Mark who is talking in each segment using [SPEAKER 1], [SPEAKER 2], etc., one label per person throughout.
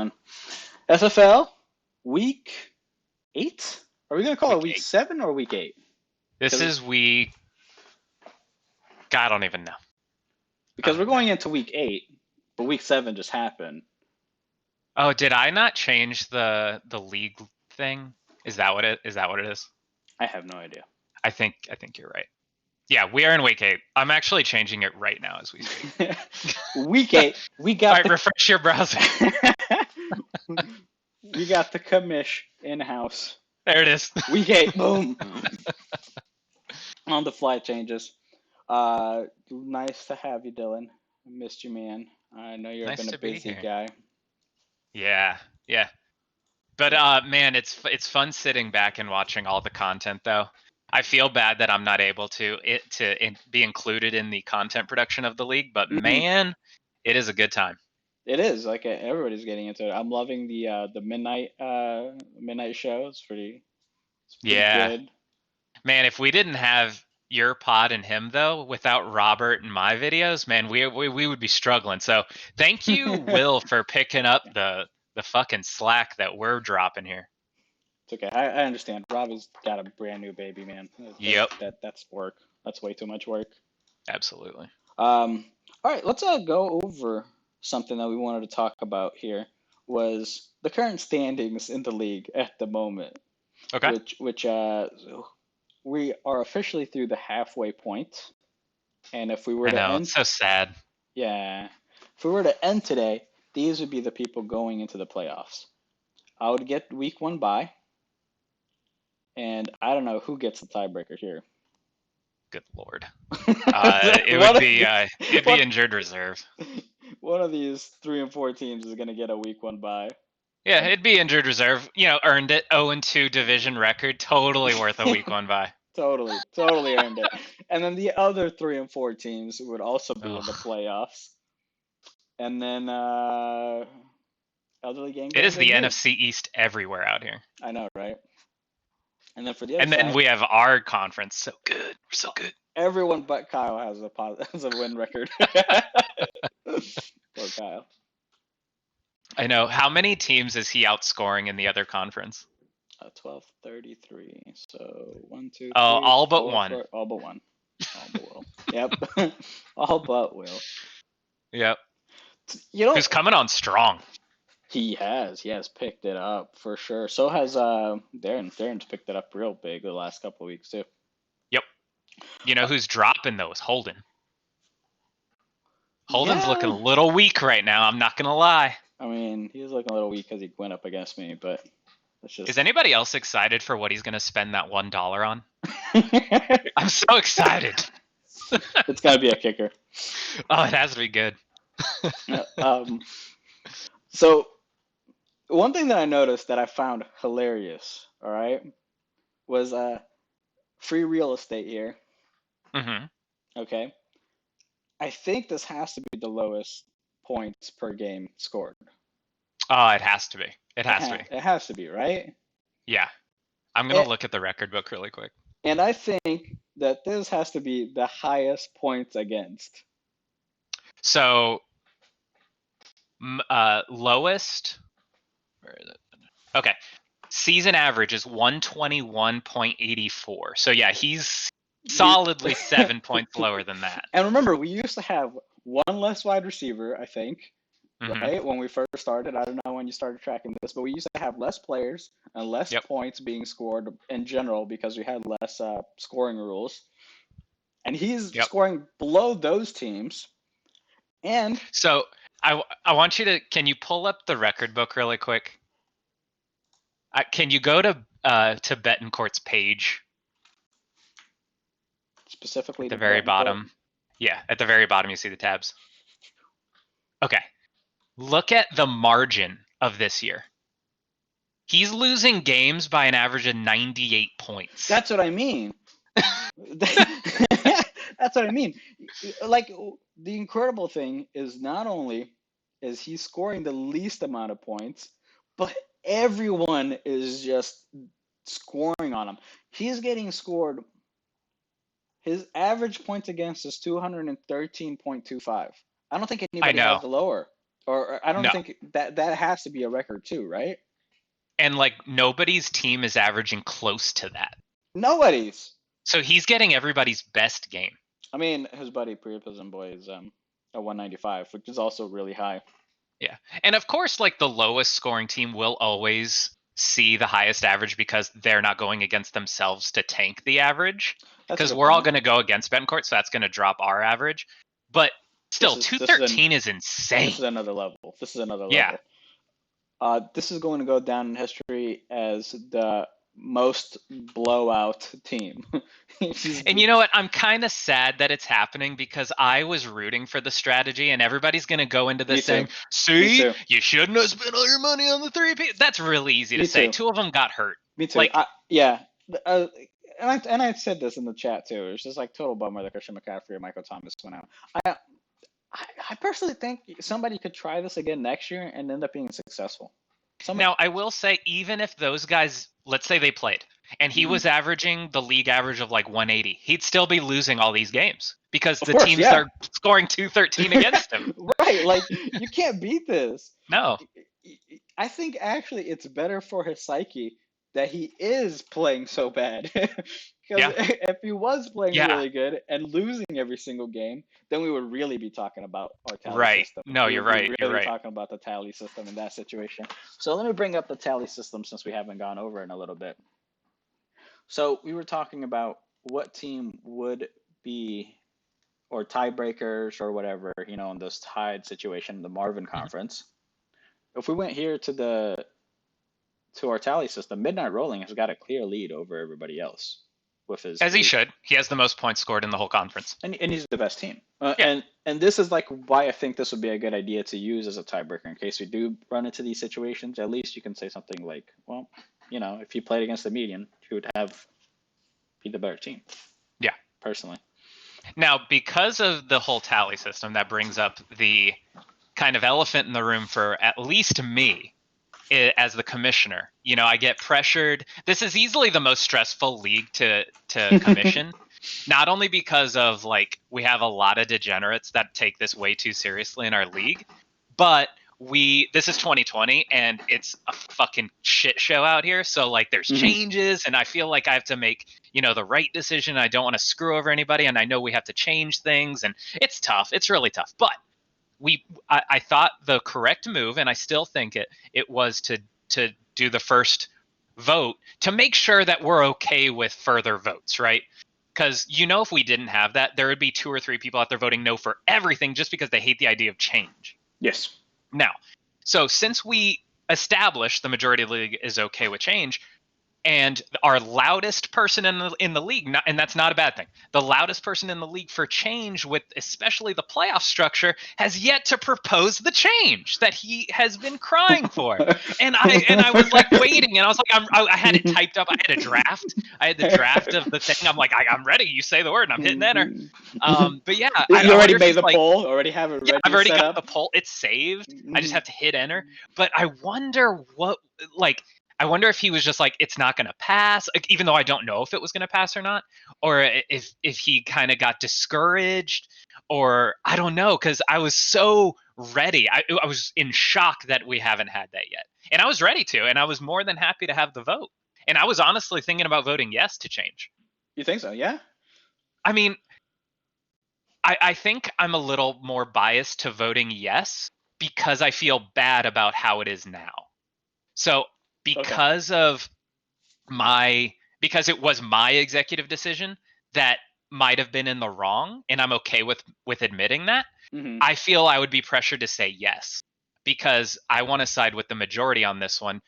[SPEAKER 1] going? SFL week 8? Are we gonna call it
[SPEAKER 2] Week
[SPEAKER 1] week
[SPEAKER 2] 8.
[SPEAKER 1] 7 or week 8?
[SPEAKER 2] This is week. God, I don't even know.
[SPEAKER 1] Because we're going into week 8, but week 7 just happened.
[SPEAKER 2] Oh, did I not change the league thing? Is that what it is?
[SPEAKER 1] I have no idea.
[SPEAKER 2] I think you're right. Yeah, we are in week 8. I'm actually changing it right now as we speak.
[SPEAKER 1] Week 8, we got
[SPEAKER 2] All right, refresh your browser.
[SPEAKER 1] we got the commish in house.
[SPEAKER 2] There it is.
[SPEAKER 1] Week 8, boom. On the fly changes. Nice to have you, Dylan. I missed you, man. I know you've
[SPEAKER 2] Nice
[SPEAKER 1] been a
[SPEAKER 2] to be
[SPEAKER 1] busy
[SPEAKER 2] here.
[SPEAKER 1] guy.
[SPEAKER 2] Yeah. But man, it's fun sitting back and watching all the content though. I feel bad that I'm not able to be included in the content production of the league, but man, it is a good time.
[SPEAKER 1] It is like everybody's getting into it. I'm loving the midnight show. It's pretty good.
[SPEAKER 2] Man, if we didn't have your pod and him though, without Robert and my videos, man, we would be struggling. So thank you, Will, for picking up the fucking slack that we're dropping here.
[SPEAKER 1] It's okay. I understand. Rob has got a brand new baby, man.
[SPEAKER 2] Yep.
[SPEAKER 1] That's work. That's way too much work.
[SPEAKER 2] Absolutely.
[SPEAKER 1] All right, let's go over something that we wanted to talk about here was the current standings in the league at the moment.
[SPEAKER 2] Okay.
[SPEAKER 1] Which we are officially through the halfway point. And if we were to end,
[SPEAKER 2] it's so sad.
[SPEAKER 1] Yeah. If we were to end today, these would be the people going into the playoffs. I would get week 1 bye. And I don't know who gets the tiebreaker here.
[SPEAKER 2] Good Lord. It'd be injured reserve.
[SPEAKER 1] One of these 3 and 4 teams is going to get a week 1 bye.
[SPEAKER 2] Yeah, it'd be injured reserve. Earned it. 0-2 division record. Totally worth a week 1 bye.
[SPEAKER 1] Totally earned it. And then the other 3 and 4 teams would also be in the playoffs. And then Elderly Gang.
[SPEAKER 2] It is the NFC East everywhere out here.
[SPEAKER 1] I know, right? And then for the other
[SPEAKER 2] side, then we have our conference. So good. We're so good.
[SPEAKER 1] Everyone but Kyle has a win record. Poor Kyle.
[SPEAKER 2] I know. How many teams is he outscoring in the other conference?
[SPEAKER 1] 12-33. So 1, 2, 3.
[SPEAKER 2] All but
[SPEAKER 1] 4,
[SPEAKER 2] one.
[SPEAKER 1] 4, all but one. All but Will. Yep. All but Will.
[SPEAKER 2] Yep. Who's coming on strong?
[SPEAKER 1] He has picked it up for sure. So has Darren. Darren's picked it up real big the last couple of weeks too.
[SPEAKER 2] Yep. You know who's dropping though is Holden. Holden's looking a little weak right now. I'm not gonna lie.
[SPEAKER 1] I mean, he's looking a little weak because he went up against me, but that's just.
[SPEAKER 2] Is anybody else excited for what he's gonna spend that $1 on? I'm so excited.
[SPEAKER 1] It's gotta be a kicker.
[SPEAKER 2] Oh, it has to be good.
[SPEAKER 1] So one thing that I noticed that I found hilarious, all right, was free real estate here.
[SPEAKER 2] Mm-hmm.
[SPEAKER 1] Okay. I think this has to be the lowest points per game scored.
[SPEAKER 2] Oh, it has to be. It
[SPEAKER 1] has to be, right?
[SPEAKER 2] Yeah. I'm going to look at the record book really quick.
[SPEAKER 1] And I think that this has to be the highest points against.
[SPEAKER 2] So, lowest. Where is it? Okay. Season average is 121.84. So, yeah, he's solidly 7 points lower than that.
[SPEAKER 1] And remember, we used to have one less wide receiver, I think, right? When we first started. I don't know when you started tracking this, but we used to have less players and less points being scored in general because we had less scoring rules. And he's scoring below those teams. And
[SPEAKER 2] so I want you to, can you pull up the record book really quick? Can you go to Betancourt's page?
[SPEAKER 1] Specifically
[SPEAKER 2] at the very bottom. Yeah, at the very bottom you see the tabs. Okay. Look at the margin of this year. He's losing games by an average of 98 points.
[SPEAKER 1] That's what I mean. That's what I mean. Like, the incredible thing is not only is he scoring the least amount of points, but everyone is just scoring on him. He's getting scored. His average points against is 213.25. I don't think anybody has the lower. Or I don't
[SPEAKER 2] No.
[SPEAKER 1] think that has to be a record too, right?
[SPEAKER 2] And like nobody's team is averaging close to that.
[SPEAKER 1] Nobody's.
[SPEAKER 2] So he's getting everybody's best game.
[SPEAKER 1] I mean, his buddy Priapus boy is a 195, which is also really high.
[SPEAKER 2] Yeah. And of course, like the lowest scoring team will always see the highest average because they're not going against themselves to tank the average.
[SPEAKER 1] That's a
[SPEAKER 2] Because
[SPEAKER 1] good
[SPEAKER 2] we're all
[SPEAKER 1] point.
[SPEAKER 2] going to go against Betancourt, so that's going to drop our average. But still,
[SPEAKER 1] This is
[SPEAKER 2] 213 is
[SPEAKER 1] this
[SPEAKER 2] insane.
[SPEAKER 1] is another level. This is another
[SPEAKER 2] Yeah.
[SPEAKER 1] level. This is going to go down in history as the most blowout team.
[SPEAKER 2] And you know what? I'm kind of sad that it's happening because I was rooting for the strategy, and everybody's going to go into
[SPEAKER 1] Me
[SPEAKER 2] this
[SPEAKER 1] too.
[SPEAKER 2] saying,
[SPEAKER 1] Me
[SPEAKER 2] see,
[SPEAKER 1] too.
[SPEAKER 2] you shouldn't have spent all your money on the 3P. That's really easy to
[SPEAKER 1] Me
[SPEAKER 2] say.
[SPEAKER 1] too.
[SPEAKER 2] Two of them got hurt.
[SPEAKER 1] Me too.
[SPEAKER 2] Like,
[SPEAKER 1] Yeah. Uh, and I said this in the chat too. It's just like total bummer that Christian McCaffrey and Michael Thomas went out. I I personally think somebody could try this again next year and end up being successful.
[SPEAKER 2] now, I will say, even if those guys, let's say they played, and he
[SPEAKER 1] Mhm.
[SPEAKER 2] was averaging the league average of like 180, he'd still be losing all these games because
[SPEAKER 1] Of
[SPEAKER 2] the
[SPEAKER 1] course,
[SPEAKER 2] teams
[SPEAKER 1] yeah.
[SPEAKER 2] are scoring 213 against him.
[SPEAKER 1] Right, like you can't beat this.
[SPEAKER 2] No.
[SPEAKER 1] I think actually it's better for his psyche that he is playing so bad. Because
[SPEAKER 2] Yeah.
[SPEAKER 1] if he was playing
[SPEAKER 2] Yeah.
[SPEAKER 1] really good and losing every single game, then we would really be talking about our tally
[SPEAKER 2] Right.
[SPEAKER 1] system.
[SPEAKER 2] No,
[SPEAKER 1] We
[SPEAKER 2] you're
[SPEAKER 1] would be
[SPEAKER 2] right. You're
[SPEAKER 1] really
[SPEAKER 2] right.
[SPEAKER 1] talking about the tally system in that situation. So let me bring up the tally system since we haven't gone over it in a little bit. So we were talking about what team would be, or tiebreakers or whatever, in this tied situation in the Marvin
[SPEAKER 2] Mhm.
[SPEAKER 1] Conference. If we went here to our tally system, Midnight Rolling has got a clear lead over everybody else with his
[SPEAKER 2] As he
[SPEAKER 1] three,
[SPEAKER 2] should. He has the most points scored in the whole conference.
[SPEAKER 1] and he's the best team. Uh,
[SPEAKER 2] Yeah.
[SPEAKER 1] and and this is like why I think this would be a good idea to use as a tiebreaker in case we do run into these situations. At least you can say something like, well, if you played against the median, you would have be the better team.
[SPEAKER 2] Yeah.
[SPEAKER 1] Personally.
[SPEAKER 2] Now, because of the whole tally system, that brings up the kind of elephant in the room for at least me as the commissioner. I get pressured. This is easily the most stressful league to commission. Not only because of like we have a lot of degenerates that take this way too seriously in our league, but this is 2020 and it's a fucking shit show out here. So like there's changes and I feel like I have to make, the right decision. I don't want to screw over anybody and I know we have to change things and it's tough. It's really tough. But I thought the correct move, and I still think it was to do the first vote to make sure that we're okay with further votes, right? Because if we didn't have that, there would be 2 or 3 people out there voting no for everything just because they hate the idea of change.
[SPEAKER 1] Yes.
[SPEAKER 2] Now, so since we established the majority of the league is okay with change, and our loudest person in the league, and that's not a bad thing. The loudest person in the league for change, with especially the playoff structure, has yet to propose the change that he has been crying for. And I was like waiting, and I was like, I had it typed up. I had a draft. I had the draft of the thing. I'm like, I'm ready. You say the word, and I'm hitting enter. But yeah,
[SPEAKER 1] You
[SPEAKER 2] I
[SPEAKER 1] already
[SPEAKER 2] wonder if
[SPEAKER 1] made
[SPEAKER 2] he's
[SPEAKER 1] the
[SPEAKER 2] like,
[SPEAKER 1] poll. Already have it
[SPEAKER 2] yeah,
[SPEAKER 1] ready
[SPEAKER 2] I've already
[SPEAKER 1] set
[SPEAKER 2] got
[SPEAKER 1] up.
[SPEAKER 2] the poll. It's saved. I just have to hit enter. But I wonder if he was just like, it's not going to pass, like, even though I don't know if it was going to pass or not, or if he kind of got discouraged, or I don't know, because I was so ready. I was in shock that we haven't had that yet. And I was ready to, and I was more than happy to have the vote. And I was honestly thinking about voting yes to change.
[SPEAKER 1] You think so? Yeah?
[SPEAKER 2] I mean, I think I'm a little more biased to voting yes because I feel bad about how it is now. So
[SPEAKER 1] Okay.
[SPEAKER 2] because it was my executive decision that might have been in the wrong, and I'm okay with admitting that, I feel I would be pressured to say yes because I want to side with the majority on this one,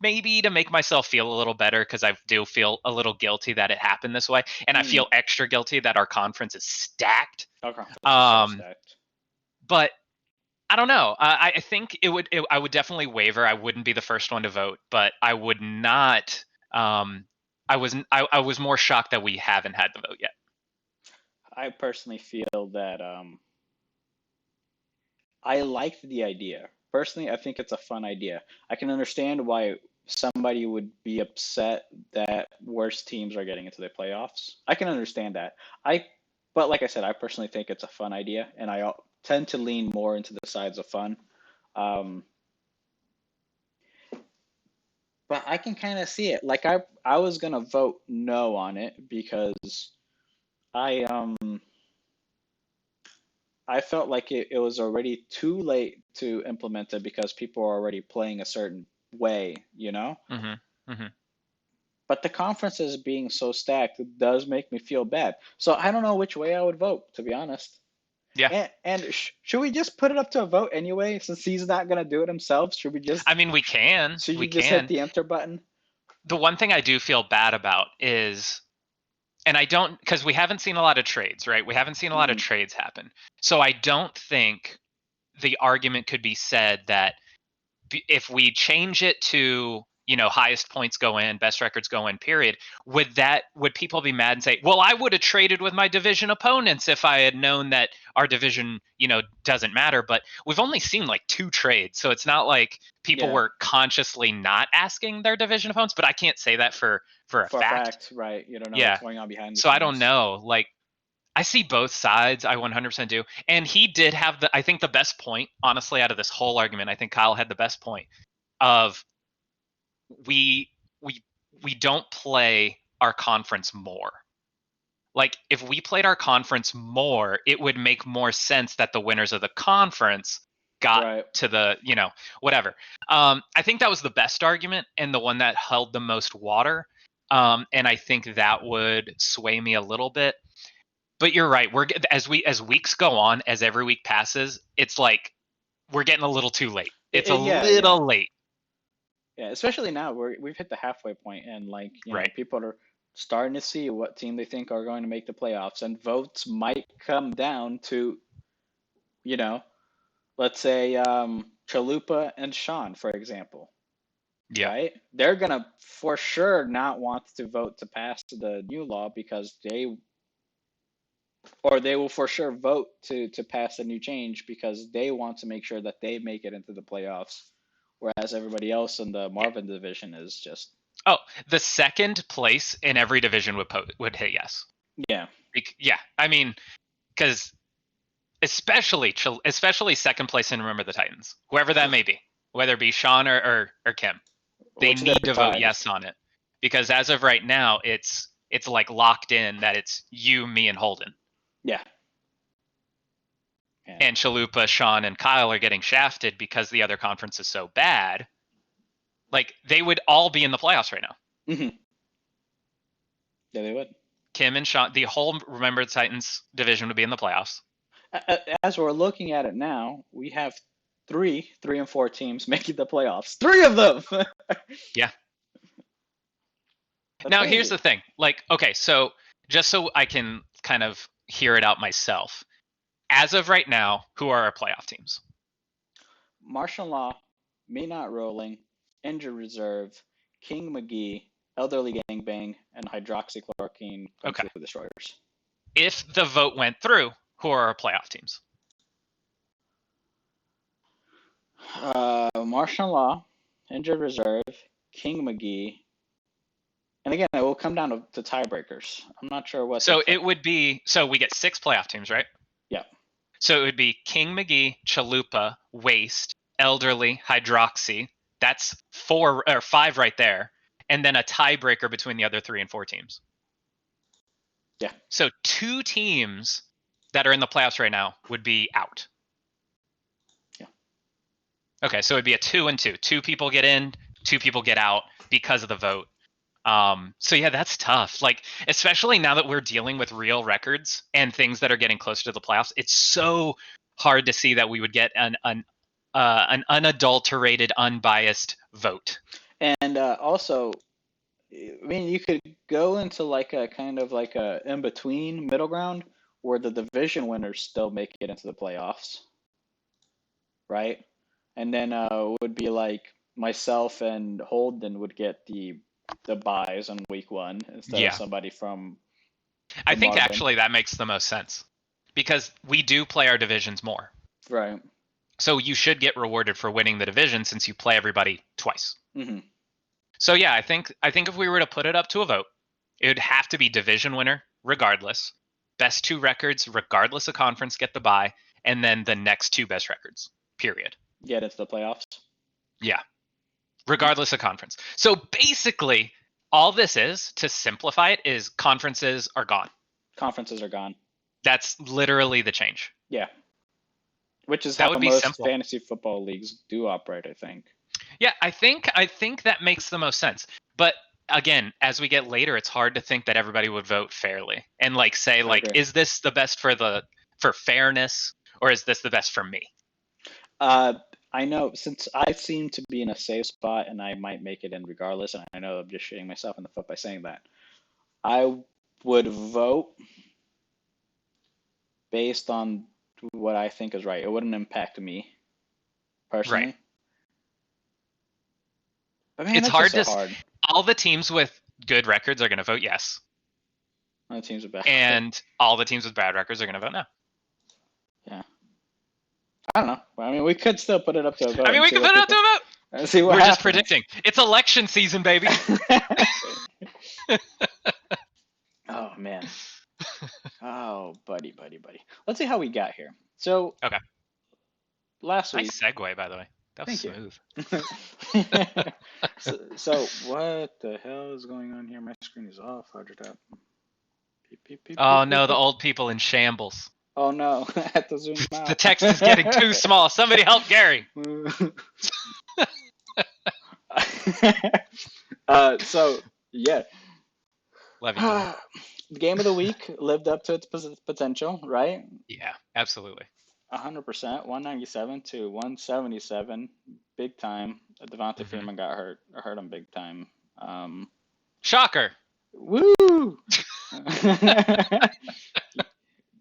[SPEAKER 2] maybe to make myself feel a little better because I do feel a little guilty that it happened this way, and I feel extra guilty that our conference is stacked.
[SPEAKER 1] Our conference is so stacked.
[SPEAKER 2] But I don't know. I think I would definitely waver. I wouldn't be the first one to vote, but I would not. I was more shocked that we haven't had the vote yet.
[SPEAKER 1] I personally feel that I liked the idea. Personally, I think it's a fun idea. I can understand why somebody would be upset that worse teams are getting into the playoffs. I can understand that. But like I said, I personally think it's a fun idea, and I tend to lean more into the sides of fun. Um, but I can kind of see it. Like I was gonna vote no on it because I I felt like it was already too late to implement it because people are already playing a certain way, you know?
[SPEAKER 2] Mm-hmm. Mm-hmm.
[SPEAKER 1] But the conferences being so stacked does make me feel bad. So I don't know which way I would vote, to be honest.
[SPEAKER 2] Yeah.
[SPEAKER 1] And should we just put it up to a vote anyway, since he's not gonna do it himself?
[SPEAKER 2] I mean, we can.
[SPEAKER 1] Should
[SPEAKER 2] We
[SPEAKER 1] you just hit
[SPEAKER 2] can.
[SPEAKER 1] the enter button?
[SPEAKER 2] The one thing I do feel bad about is, and I don't, because we haven't seen a lot of trades, right? We haven't seen a lot of
[SPEAKER 1] Hmm.
[SPEAKER 2] trades happen. So I don't think the argument could be said that if we change it to, highest points go in, best records go in, period, would people be mad and say, well, I would have traded with my division opponents if I had known that our division, doesn't matter. But we've only seen like 2 trades, so it's not like people
[SPEAKER 1] Yeah,
[SPEAKER 2] were consciously not asking their division opponents. But I can't say that for a
[SPEAKER 1] for a
[SPEAKER 2] fact.
[SPEAKER 1] fact, right? You don't know what's
[SPEAKER 2] Yeah.
[SPEAKER 1] going on behind the
[SPEAKER 2] So I don't
[SPEAKER 1] scenes.
[SPEAKER 2] know. Like, I see both sides. I 100% do. And he did have I think the best point, honestly, out of this whole argument. I think Kyle had the best point of we we we don't play our conference more. Like, if we played our conference more, it would make more sense that the winners of the conference got
[SPEAKER 1] Right.
[SPEAKER 2] to the, whatever. I think that was the best argument and the one that held the most water. And I think that would sway me a little bit. But you're right. As weeks go on, as every week passes, it's like we're getting a little too late. It's a
[SPEAKER 1] Yeah, yeah.
[SPEAKER 2] little late,
[SPEAKER 1] Yeah, especially now we've hit the halfway point and
[SPEAKER 2] right?
[SPEAKER 1] people are starting to see what team they think are going to make the playoffs and votes might come down to, you know, let's say Chalupa and Sean, for example,
[SPEAKER 2] Yeah.
[SPEAKER 1] right? They're gonna for sure not want to vote to pass the new law because they will for sure vote to pass the new change because they want to make sure that they make it into the playoffs, whereas everybody else in the
[SPEAKER 2] Yeah.
[SPEAKER 1] Marvin division is just
[SPEAKER 2] Oh, the second place in every division would hit yes.
[SPEAKER 1] yeah.
[SPEAKER 2] Yeah, I mean, because especially second place in Remember the Titans, whoever that may be, whether it be Sean or Kim, they
[SPEAKER 1] Which
[SPEAKER 2] need
[SPEAKER 1] they're
[SPEAKER 2] to vote
[SPEAKER 1] tied.
[SPEAKER 2] yes on it because as of right now, it's like locked in that it's you, me, and Holden.
[SPEAKER 1] Yeah. Yeah.
[SPEAKER 2] And Chalupa, Sean, and Kyle are getting shafted because the other conference is so bad. Like, they would all be in the playoffs right now.
[SPEAKER 1] Hmm. Yeah, they would.
[SPEAKER 2] Kim and Sean, the whole Remember the Titans division would be in the playoffs.
[SPEAKER 1] As we're looking at it now, we have three and four teams making the playoffs. Three of them.
[SPEAKER 2] Yeah.
[SPEAKER 1] That's
[SPEAKER 2] Now, here's
[SPEAKER 1] crazy.
[SPEAKER 2] the thing. Like, okay, so just so I can kind of hear it out myself, as of right now, who are our playoff teams?
[SPEAKER 1] Martial Law, Me Not Rolling, Injured Reserve, King McGee, Elderly Gangbang, and Hydroxychloroquine
[SPEAKER 2] Okay.
[SPEAKER 1] Completely Destroyers.
[SPEAKER 2] If the vote went through, who are our playoff teams?
[SPEAKER 1] Martial Law, Injured Reserve, King McGee, and again, it will come down to tiebreakers. I'm not sure what
[SPEAKER 2] So it would be, so we get 6 playoff teams, right?
[SPEAKER 1] Yeah.
[SPEAKER 2] So it would be King McGee, Chalupa, Waste, Elderly, Hydroxy. That's 4 or 5 right there. And then a tiebreaker between the other 3 and 4 teams.
[SPEAKER 1] Yeah.
[SPEAKER 2] So 2 teams that are in the playoffs right now would be out.
[SPEAKER 1] Yeah.
[SPEAKER 2] Okay, so it'd be a 2 and 2. 2 people get in, 2 people get out because of the vote. So yeah, that's tough. Like, especially now that we're dealing with real records and things that are getting closer to the playoffs, it's so hard to see that we would get an unadulterated, unbiased vote.
[SPEAKER 1] And also, I mean, you could go into like a kind of like a in between middle ground where the division winners still make it into the playoffs, right? And then it would be like myself and Holden would get the buys on week one instead of
[SPEAKER 2] Yeah,
[SPEAKER 1] somebody from
[SPEAKER 2] I
[SPEAKER 1] the
[SPEAKER 2] think
[SPEAKER 1] Marvin.
[SPEAKER 2] actually that makes the most sense because we do play our divisions more.
[SPEAKER 1] Right.
[SPEAKER 2] So you should get rewarded for winning the division since you play everybody twice.
[SPEAKER 1] Hmm.
[SPEAKER 2] So yeah, I think if we were to put it up to a vote, it would have to be division winner regardless. Best 2 records regardless of conference get the bye, and then the next 2 best records. Period.
[SPEAKER 1] Get into the playoffs.
[SPEAKER 2] Yeah, regardless of conference. So basically, all this is, to simplify it, is conferences are gone.
[SPEAKER 1] Conferences are gone.
[SPEAKER 2] That's literally the change.
[SPEAKER 1] Yeah. Which is
[SPEAKER 2] That
[SPEAKER 1] how
[SPEAKER 2] would be
[SPEAKER 1] most
[SPEAKER 2] simple.
[SPEAKER 1] fantasy football leagues do operate, I think.
[SPEAKER 2] Yeah, I think that makes the most sense. But again, as we get later, it's hard to think that everybody would vote fairly and like say like, is this the best for fairness, or is this the best for me?
[SPEAKER 1] I know, since I seem to be in a safe spot and I might make it in regardless, and I know I'm just shooting myself in the foot by saying that, I would vote based on what I think is right. It wouldn't impact me personally.
[SPEAKER 2] Right.
[SPEAKER 1] But man,
[SPEAKER 2] It's
[SPEAKER 1] that's
[SPEAKER 2] hard
[SPEAKER 1] just so
[SPEAKER 2] to.
[SPEAKER 1] hard.
[SPEAKER 2] All the teams with good records are going to vote yes,
[SPEAKER 1] The teams are bad.
[SPEAKER 2] and all the teams with bad records are going to vote no.
[SPEAKER 1] Yeah. I don't know. I mean, we could still put it up to a vote.
[SPEAKER 2] I mean, we can put it up to a vote.
[SPEAKER 1] And see what
[SPEAKER 2] We're
[SPEAKER 1] happens.
[SPEAKER 2] just predicting. It's election season, baby.
[SPEAKER 1] Oh man. Oh, buddy. Let's see how we got here. So
[SPEAKER 2] Okay.
[SPEAKER 1] Last week.
[SPEAKER 2] Nice segue, by the way. That was smooth.
[SPEAKER 1] so what the hell is going on here? My screen is all fudged up.
[SPEAKER 2] Oh no, the old people in shambles.
[SPEAKER 1] Oh no, I have to zoom out.
[SPEAKER 2] The text is getting too small. Somebody help Gary.
[SPEAKER 1] So yeah.
[SPEAKER 2] Love you.
[SPEAKER 1] The game of the week lived up to its potential, right?
[SPEAKER 2] Yeah, absolutely.
[SPEAKER 1] 100%, 197 to 177, big time. Devontae Freeman got hurt. I hurt him big time.
[SPEAKER 2] Shocker.
[SPEAKER 1] Woo!
[SPEAKER 2] Who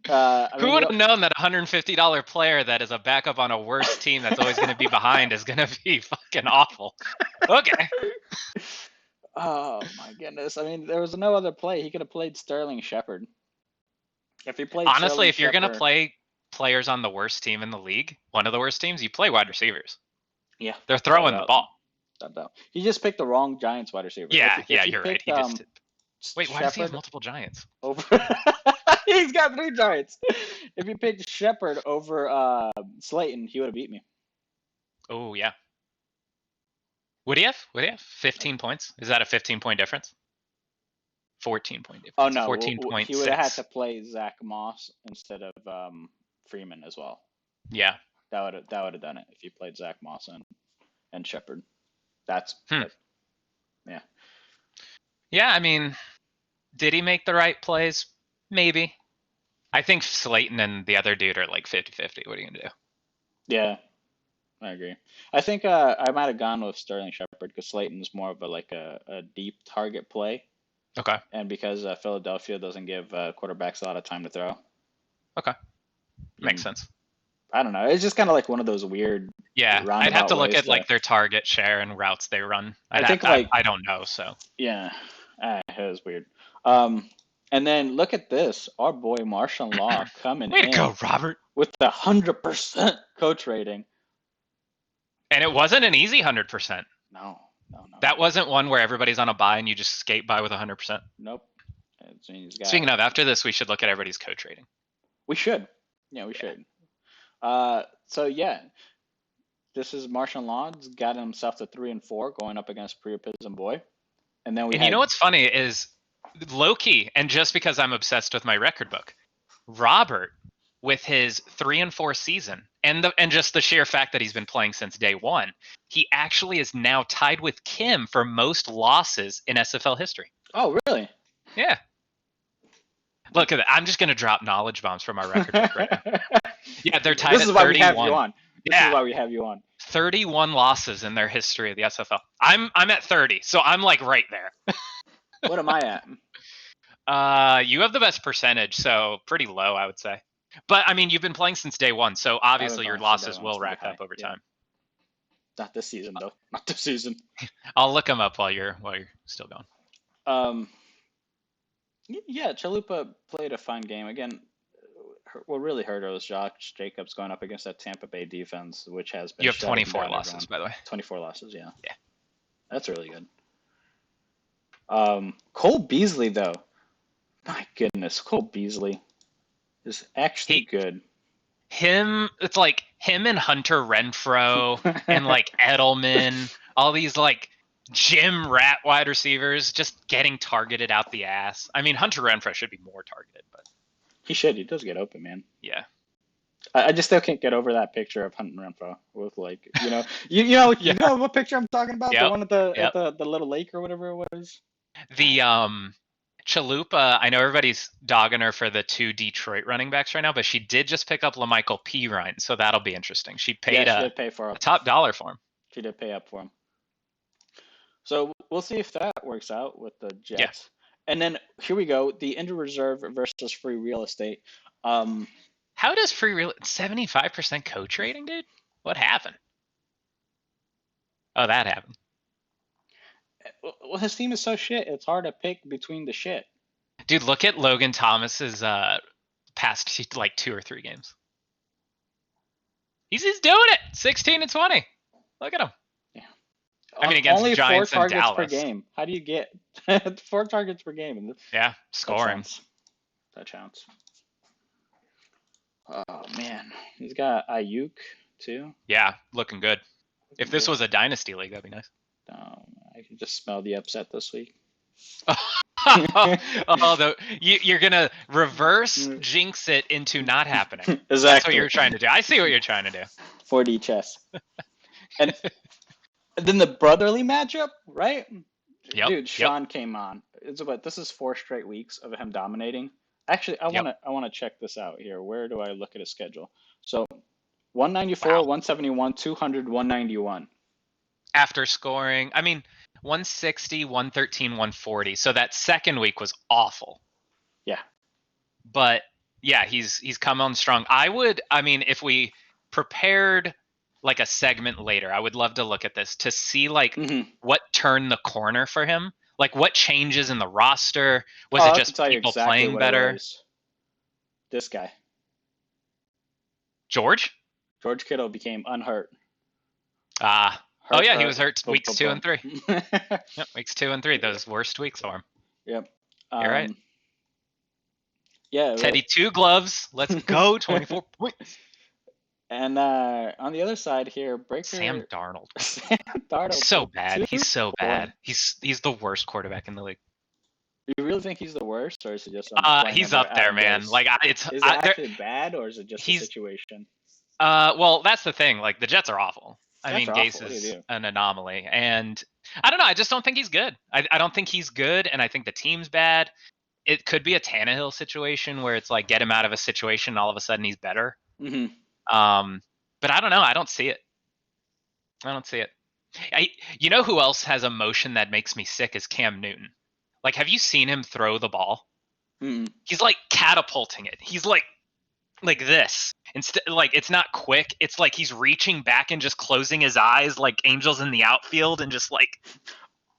[SPEAKER 2] would have known that $150 player that is a backup on a worse team that's always going to be behind is going to be fucking awful? Okay.
[SPEAKER 1] Oh my goodness! I mean, there was no other play. He could have played Sterling Shepard. If he played,
[SPEAKER 2] honestly, if you're going to play players on the worst team in the league, one of the worst teams, you play wide receivers.
[SPEAKER 1] Yeah,
[SPEAKER 2] they're throwing the ball.
[SPEAKER 1] He just picked the wrong Giants wide receiver.
[SPEAKER 2] Yeah, you're right. He just wait. Why does he have multiple Giants?
[SPEAKER 1] He's got 3 Giants. If he picked Shepard over Slayton, he would have beat me.
[SPEAKER 2] Oh yeah. Would he have? 15 points? Is that a 15-point difference? 14-point difference.
[SPEAKER 1] Oh no,
[SPEAKER 2] 14.6.
[SPEAKER 1] He would have had to play Zach Moss instead of Freeman as well.
[SPEAKER 2] Yeah.
[SPEAKER 1] That would have done it if you played Zach Moss and Shepard. That's yeah.
[SPEAKER 2] Yeah, I mean, did he make the right plays? Maybe. I think Slayton and the other dude are like 50-50. What are you gonna do?
[SPEAKER 1] Yeah, I agree. I think I might have gone with Sterling Shepard because Slayton's more of a deep target play.
[SPEAKER 2] Okay.
[SPEAKER 1] And because Philadelphia doesn't give quarterbacks a lot of time to throw.
[SPEAKER 2] Okay. Makes sense.
[SPEAKER 1] I don't know. It's just kind of like one of those weird.
[SPEAKER 2] Yeah, I'd have to look at like their target share and routes they run. I don't know. So.
[SPEAKER 1] Yeah, it was weird. And then look at this. Our boy Martian Law coming
[SPEAKER 2] Way to go, Robert.
[SPEAKER 1] With the 100% coach rating.
[SPEAKER 2] And it wasn't an easy 100%.
[SPEAKER 1] No.
[SPEAKER 2] That wasn't one where everybody's on a bye and you just skate by with 100%.
[SPEAKER 1] Nope.
[SPEAKER 2] Speaking of, after this, we should look at everybody's coach rating.
[SPEAKER 1] We should. Yeah, we should. So yeah, this is Martian Law. He's got himself to 3-4 going up against Priapism Boy. And then
[SPEAKER 2] you know what's funny is low-key, and just because I'm obsessed with my record book, Robert, with his 3-4 season, and just the sheer fact that he's been playing since day one, he actually is now tied with Kim for most losses in SFL history.
[SPEAKER 1] Oh, really?
[SPEAKER 2] Yeah. Look at that. I'm just going to drop knowledge bombs from our record book right now. Yeah, they're tied at 31. This is why we have you on.
[SPEAKER 1] This is why we have you on.
[SPEAKER 2] 31 losses in their history of the SFL. I'm at 30, so I'm like right there.
[SPEAKER 1] What am I at?
[SPEAKER 2] You have the best percentage, so pretty low, I would say. But I mean, you've been playing since day one, so obviously your losses will rack up over time.
[SPEAKER 1] Not this season, though. Not this season.
[SPEAKER 2] I'll look them up while you're still going.
[SPEAKER 1] Yeah, Chalupa played a fun game. Again, what really hurt her was Josh Jacobs going up against that Tampa Bay defense, which has been.
[SPEAKER 2] You have 24 losses, by the way.
[SPEAKER 1] 24 losses, yeah.
[SPEAKER 2] Yeah.
[SPEAKER 1] That's really good. Cole Beasley, though. My goodness, Cole Beasley is actually good.
[SPEAKER 2] It's like him and Hunter Renfrow and like Edelman, all these like gym rat wide receivers just getting targeted out the ass. I mean, Hunter Renfrow should be more targeted, but
[SPEAKER 1] He should. He does get open, man.
[SPEAKER 2] yeah.
[SPEAKER 1] I just still can't get over that picture of Hunter Renfrow with like
[SPEAKER 2] Yeah.
[SPEAKER 1] you know what picture I'm talking about? The
[SPEAKER 2] Yep.
[SPEAKER 1] one at the
[SPEAKER 2] Yep.
[SPEAKER 1] the little lake or whatever it was.
[SPEAKER 2] The Chalupa, I know everybody's dogging her for the 2 Detroit running backs right now, but she did just pick up LaMichael Pirine, so that'll be interesting. She paid
[SPEAKER 1] She did pay for
[SPEAKER 2] a
[SPEAKER 1] him.
[SPEAKER 2] top dollar for him.
[SPEAKER 1] She did pay up for him. So we'll see if that works out with the Jets.
[SPEAKER 2] Yeah.
[SPEAKER 1] And then here we go, the injured reserve versus free real estate.
[SPEAKER 2] How does 75% coach rating, dude? What happened? Oh, that happened.
[SPEAKER 1] Well, his team is so shit. It's hard to pick between the shit.
[SPEAKER 2] Dude, look at Logan Thomas's past like 2 or 3 games. He's doing it. 16 and 20. Look at him.
[SPEAKER 1] Yeah.
[SPEAKER 2] I mean, against
[SPEAKER 1] only
[SPEAKER 2] Giants
[SPEAKER 1] 4
[SPEAKER 2] and
[SPEAKER 1] targets
[SPEAKER 2] Dallas.
[SPEAKER 1] per game. How do you get 4 targets per game?
[SPEAKER 2] Yeah, scoring.
[SPEAKER 1] Touchdowns. Oh man, he's got Ayuk too.
[SPEAKER 2] Yeah, looking good. If this was a dynasty league, that'd be nice.
[SPEAKER 1] I can just smell the upset this week.
[SPEAKER 2] You're gonna reverse jinx it into not happening.
[SPEAKER 1] Exactly.
[SPEAKER 2] That's what you're trying to do. I see what you're trying to do.
[SPEAKER 1] 4D chess. And then the brotherly matchup, right?
[SPEAKER 2] Yep.
[SPEAKER 1] Dude, Sean came on. This is 4 straight weeks of him dominating. Actually, I wanna check this out here. Where do I look at his schedule? So 194, 171, 200, 191.
[SPEAKER 2] After scoring, I mean, 160, 113, 140. So that second week was awful.
[SPEAKER 1] Yeah.
[SPEAKER 2] But yeah, he's come on strong. If we prepared like a segment later, I would love to look at this to see like what turned the corner for him. Like what changes in the roster? Was it just people playing better?
[SPEAKER 1] This guy.
[SPEAKER 2] George
[SPEAKER 1] Kittle became unhurt.
[SPEAKER 2] He was hurt weeks 2 and 3. Yep, weeks 2 and 3, those worst weeks for him.
[SPEAKER 1] Yep.
[SPEAKER 2] You're right.
[SPEAKER 1] Yeah.
[SPEAKER 2] Teddy, 2 gloves. Let's go. 24 points.
[SPEAKER 1] And on the other side here,
[SPEAKER 2] Sam Darnold.
[SPEAKER 1] Sam Darnold.
[SPEAKER 2] So bad. He's so bad. He's the worst quarterback in the league.
[SPEAKER 1] You really think he's the worst, or is it just?
[SPEAKER 2] He's up there, man.
[SPEAKER 1] Days?
[SPEAKER 2] Like
[SPEAKER 1] is it actually bad, or is it just a situation?
[SPEAKER 2] Well, that's the thing. Like the Jets are awful. Gase is an anomaly, and I don't know. I just don't think he's good. I don't think he's good, and I think the team's bad. It could be a Tannehill situation where it's like get him out of a situation, and all of a sudden he's better.
[SPEAKER 1] Mm-hmm.
[SPEAKER 2] But I don't know. I don't see it. You know who else has a motion that makes me sick is Cam Newton. Like, have you seen him throw the ball?
[SPEAKER 1] Mm-hmm.
[SPEAKER 2] He's like catapulting it. He's like this. Instead, like it's not quick. It's like he's reaching back and just closing his eyes like angels in the outfield and just like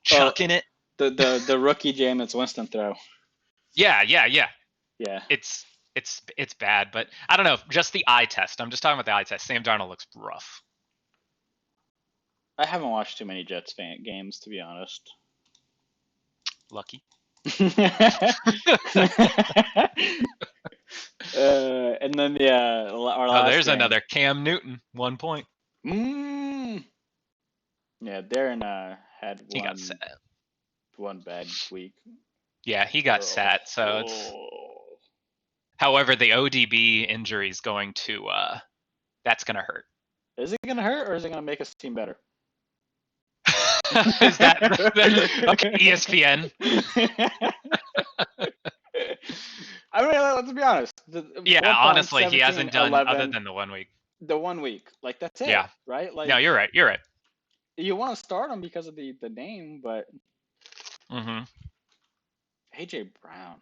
[SPEAKER 2] chucking it.
[SPEAKER 1] The rookie Jameis Winston throw.
[SPEAKER 2] Yeah.
[SPEAKER 1] Yeah.
[SPEAKER 2] It's bad, but I don't know. Just the eye test. I'm just talking about the eye test. Sam Darnold looks rough.
[SPEAKER 1] I haven't watched too many Jets games, to be honest.
[SPEAKER 2] Lucky.
[SPEAKER 1] And then our last
[SPEAKER 2] there's
[SPEAKER 1] game.
[SPEAKER 2] another Cam Newton, 1 point.
[SPEAKER 1] Yeah, Darren had
[SPEAKER 2] he got sat.
[SPEAKER 1] One bad week.
[SPEAKER 2] Yeah, he got sat. So it's. However, the ODB injury is going to. That's going to hurt.
[SPEAKER 1] Is it going to hurt, or is it going to make us team better?
[SPEAKER 2] Is that okay? ESPN.
[SPEAKER 1] I mean, let's be honest.
[SPEAKER 2] Honestly, he hasn't done 11, other than the 1 week.
[SPEAKER 1] The 1 week, like that's it.
[SPEAKER 2] Yeah.
[SPEAKER 1] Right. Like.
[SPEAKER 2] No, you're right.
[SPEAKER 1] You want to start him because of the name, but.
[SPEAKER 2] Mm-hmm.
[SPEAKER 1] AJ Brown.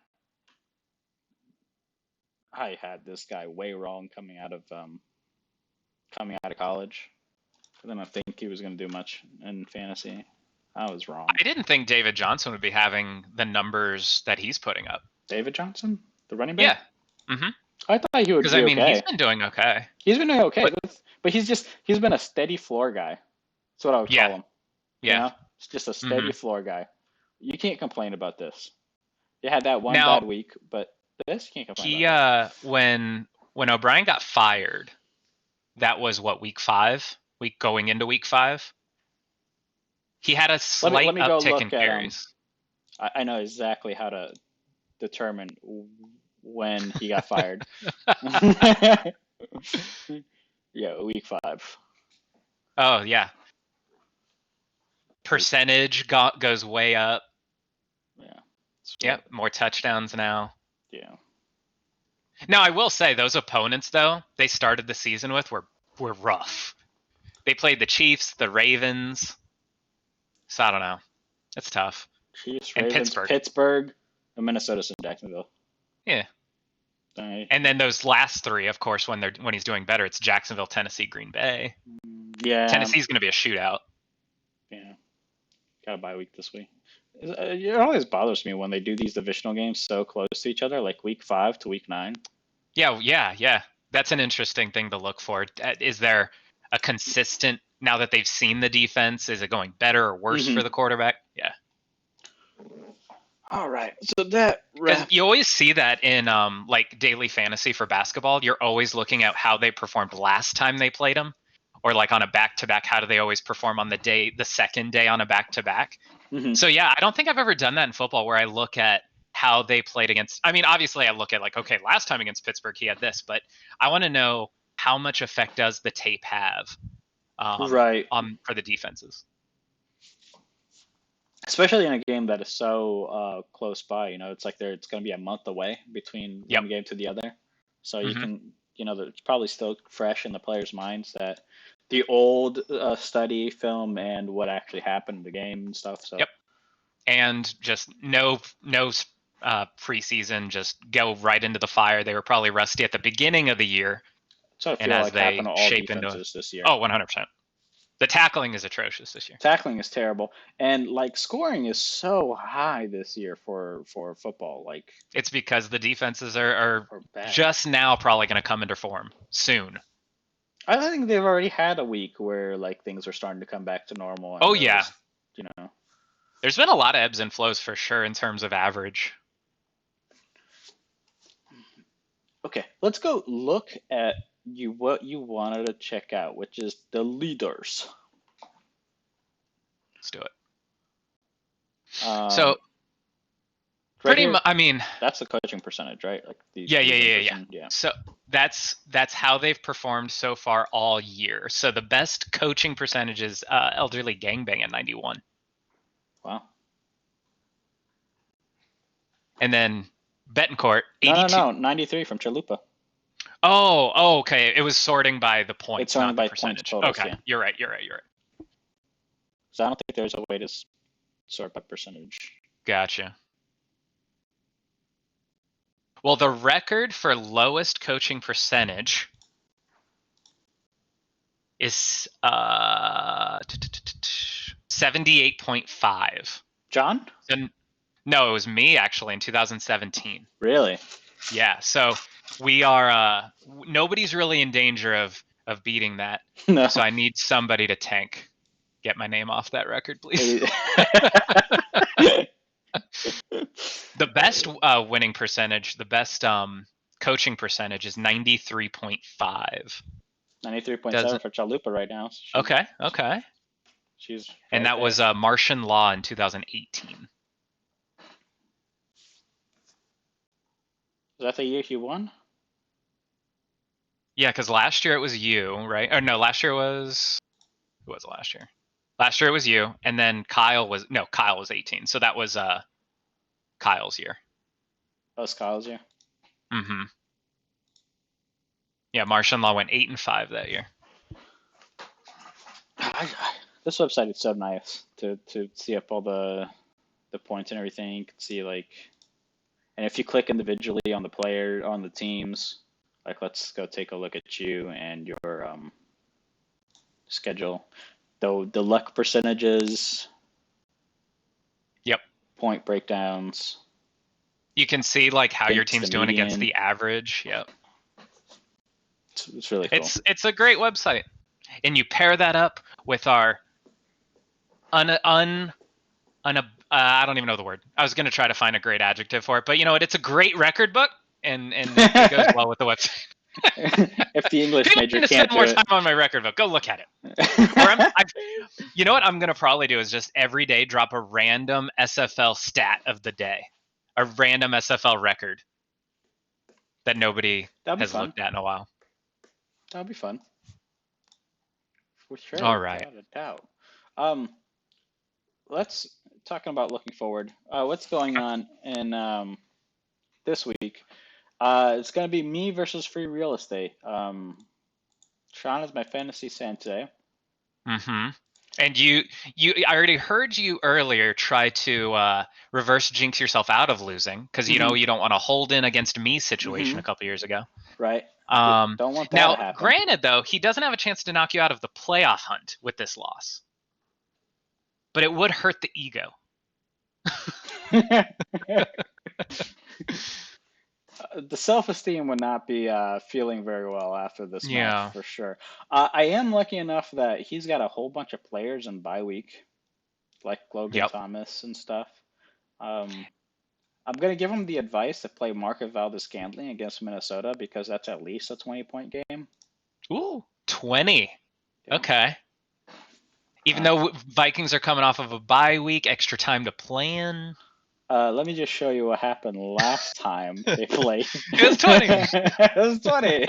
[SPEAKER 1] I had this guy way wrong coming out of college. I didn't think he was going to do much in fantasy. I was wrong.
[SPEAKER 2] I didn't think David Johnson would be having the numbers that he's putting up.
[SPEAKER 1] David Johnson, the running back.
[SPEAKER 2] Yeah. Mm-hmm.
[SPEAKER 1] I thought he would. Because
[SPEAKER 2] he's been doing okay.
[SPEAKER 1] He's been doing okay, but he's been a steady floor guy. That's what I would call him.
[SPEAKER 2] Yeah.
[SPEAKER 1] You know? It's just a steady floor guy. You can't complain about this. You had that one bad week, but this you can't complain about.
[SPEAKER 2] When when O'Brien got fired, that was what, week going into week 5. He had a slight
[SPEAKER 1] let me go
[SPEAKER 2] uptick in
[SPEAKER 1] look at
[SPEAKER 2] carries.
[SPEAKER 1] I know exactly how to determine when he got fired. Yeah, week 5.
[SPEAKER 2] Oh yeah. Percentage goes way up.
[SPEAKER 1] Yeah.
[SPEAKER 2] Yep, more touchdowns now.
[SPEAKER 1] Yeah.
[SPEAKER 2] Now I will say those opponents though they started the season with were rough. They played the Chiefs, the Ravens. So I don't know. It's tough.
[SPEAKER 1] Chiefs,
[SPEAKER 2] And
[SPEAKER 1] Ravens, Pittsburgh, and Minnesota's in Jacksonville.
[SPEAKER 2] Yeah. And then those last 3, of course, when he's doing better, it's Jacksonville, Tennessee, Green Bay.
[SPEAKER 1] Yeah.
[SPEAKER 2] Tennessee's going to be a shootout.
[SPEAKER 1] Yeah. Got a bye week this week. It always bothers me when they do these divisional games so close to each other, like week 5 to week 9.
[SPEAKER 2] Yeah. That's an interesting thing to look for. Is there a consistent, now that they've seen the defense, is it going better or worse for the quarterback? Yeah.
[SPEAKER 1] All right. So that
[SPEAKER 2] you always see that in like daily fantasy for basketball. You're always looking at how they performed last time they played them, or like on a back-to-back, how do they always perform on the second day on a back-to-back? So yeah, I don't think I've ever done that in football where I look at how they played against. I mean, obviously I look at like, okay, last time against Pittsburgh he had this, but I want to know how much effect does the tape have for the defenses.
[SPEAKER 1] Especially in a game that is so close by, it's like it's going to be a month away between one game to the other. So you can, it's probably still fresh in the players' minds that the old study film and what actually happened in the game and stuff. So.
[SPEAKER 2] Yep. And just no preseason, just go right into the fire. They were probably rusty at the beginning of the year.
[SPEAKER 1] So I feel like happened to all defenses this year.
[SPEAKER 2] Oh, 100%. The tackling is atrocious this year.
[SPEAKER 1] Tackling is terrible, and like scoring is so high this year for football. Like
[SPEAKER 2] it's because the defenses are just now probably going to come into form soon.
[SPEAKER 1] I think they've already had a week where like things are starting to come back to normal.
[SPEAKER 2] Oh yeah, there's been a lot of ebbs and flows for sure in terms of average.
[SPEAKER 1] Okay, let's go look at what you wanted to check out, which is the leaders.
[SPEAKER 2] Let's do it. So pretty much, I mean,
[SPEAKER 1] that's the coaching percentage, right? Like
[SPEAKER 2] yeah. So that's how they've performed so far all year. So the best coaching percentage is Elderly Gangbang at 91.
[SPEAKER 1] Wow.
[SPEAKER 2] And then Betancourt, 82.
[SPEAKER 1] No, 93 from Chalupa.
[SPEAKER 2] Oh, okay. It was sorting by the points,
[SPEAKER 1] it's sorting
[SPEAKER 2] not
[SPEAKER 1] by
[SPEAKER 2] the percentage.
[SPEAKER 1] Totals,
[SPEAKER 2] okay,
[SPEAKER 1] yeah.
[SPEAKER 2] You're right.
[SPEAKER 1] So I don't think there's a way to sort by percentage.
[SPEAKER 2] Gotcha. Well, the record for lowest coaching percentage is 78.5.
[SPEAKER 1] John?
[SPEAKER 2] No, it was me actually in 2017.
[SPEAKER 1] Really?
[SPEAKER 2] Yeah. So we are. Nobody's really in danger of beating that.
[SPEAKER 1] No.
[SPEAKER 2] So I need somebody to tank. Get my name off that record, please. The best winning percentage, the best coaching percentage is 93.5.
[SPEAKER 1] 93.7 for Chalupa right now.
[SPEAKER 2] Okay.
[SPEAKER 1] She's
[SPEAKER 2] and that was Martian Law in 2018.
[SPEAKER 1] Is that the year he won?
[SPEAKER 2] Yeah, because last year it was you, right? Or no, last year was... Who was it last year? Last year it was you, and then Kyle was 18. So that was Kyle's year.
[SPEAKER 1] That was Kyle's year?
[SPEAKER 2] Mm-hmm. Yeah, Martian Law went 8-5 that year.
[SPEAKER 1] This website is so nice to see up all the points and everything. You can see like, and if you click individually on the player, on the teams, like let's go take a look at you and your schedule. The luck percentages.
[SPEAKER 2] Yep.
[SPEAKER 1] Point breakdowns.
[SPEAKER 2] You can see like how your team's doing against the average. Yep.
[SPEAKER 1] It's really cool.
[SPEAKER 2] It's a great website, and you pair that up with our I don't even know the word. I was gonna try to find a great adjective for it, but you know what? It's a great record book, and it goes well with the website.
[SPEAKER 1] If the English
[SPEAKER 2] People
[SPEAKER 1] major
[SPEAKER 2] need to
[SPEAKER 1] can't
[SPEAKER 2] spend
[SPEAKER 1] do
[SPEAKER 2] more
[SPEAKER 1] it.
[SPEAKER 2] time on my record book. Go look at it. Or you know what I'm gonna probably do is just every day drop a random SFL stat of the day, a random SFL record that nobody
[SPEAKER 1] That'd be
[SPEAKER 2] has
[SPEAKER 1] fun.
[SPEAKER 2] looked at in a while.
[SPEAKER 1] That'd be fun. For sure.
[SPEAKER 2] All right.
[SPEAKER 1] Without a doubt. Let's talking about looking forward. What's going on in this week? It's gonna be me versus free real estate. Sean is my fantasy Sensei.
[SPEAKER 2] Mm-hmm. And I already heard you earlier try to reverse jinx yourself out of losing because you
[SPEAKER 1] Mhm.
[SPEAKER 2] don't want a hold in against me situation
[SPEAKER 1] Mhm.
[SPEAKER 2] a couple years ago.
[SPEAKER 1] Right. Don't want that to
[SPEAKER 2] Now,
[SPEAKER 1] happen.
[SPEAKER 2] granted, though, he doesn't have a chance to knock you out of the playoff hunt with this loss, but it would hurt the ego.
[SPEAKER 1] The self-esteem would not be feeling very well after this match
[SPEAKER 2] Yeah.
[SPEAKER 1] for sure. I am lucky enough that he's got a whole bunch of players in bye week, like Logan
[SPEAKER 2] Yep.
[SPEAKER 1] Thomas and stuff. I'm gonna give him the advice to play Market Valdez-Scantling against Minnesota because that's at least a 20-point game.
[SPEAKER 2] Ooh, 20.
[SPEAKER 1] Yeah.
[SPEAKER 2] Okay. Even though Vikings are coming off of a bye week, extra time to plan.
[SPEAKER 1] Let me just show you what happened last time they played.
[SPEAKER 2] It was 20.
[SPEAKER 1] It was 20.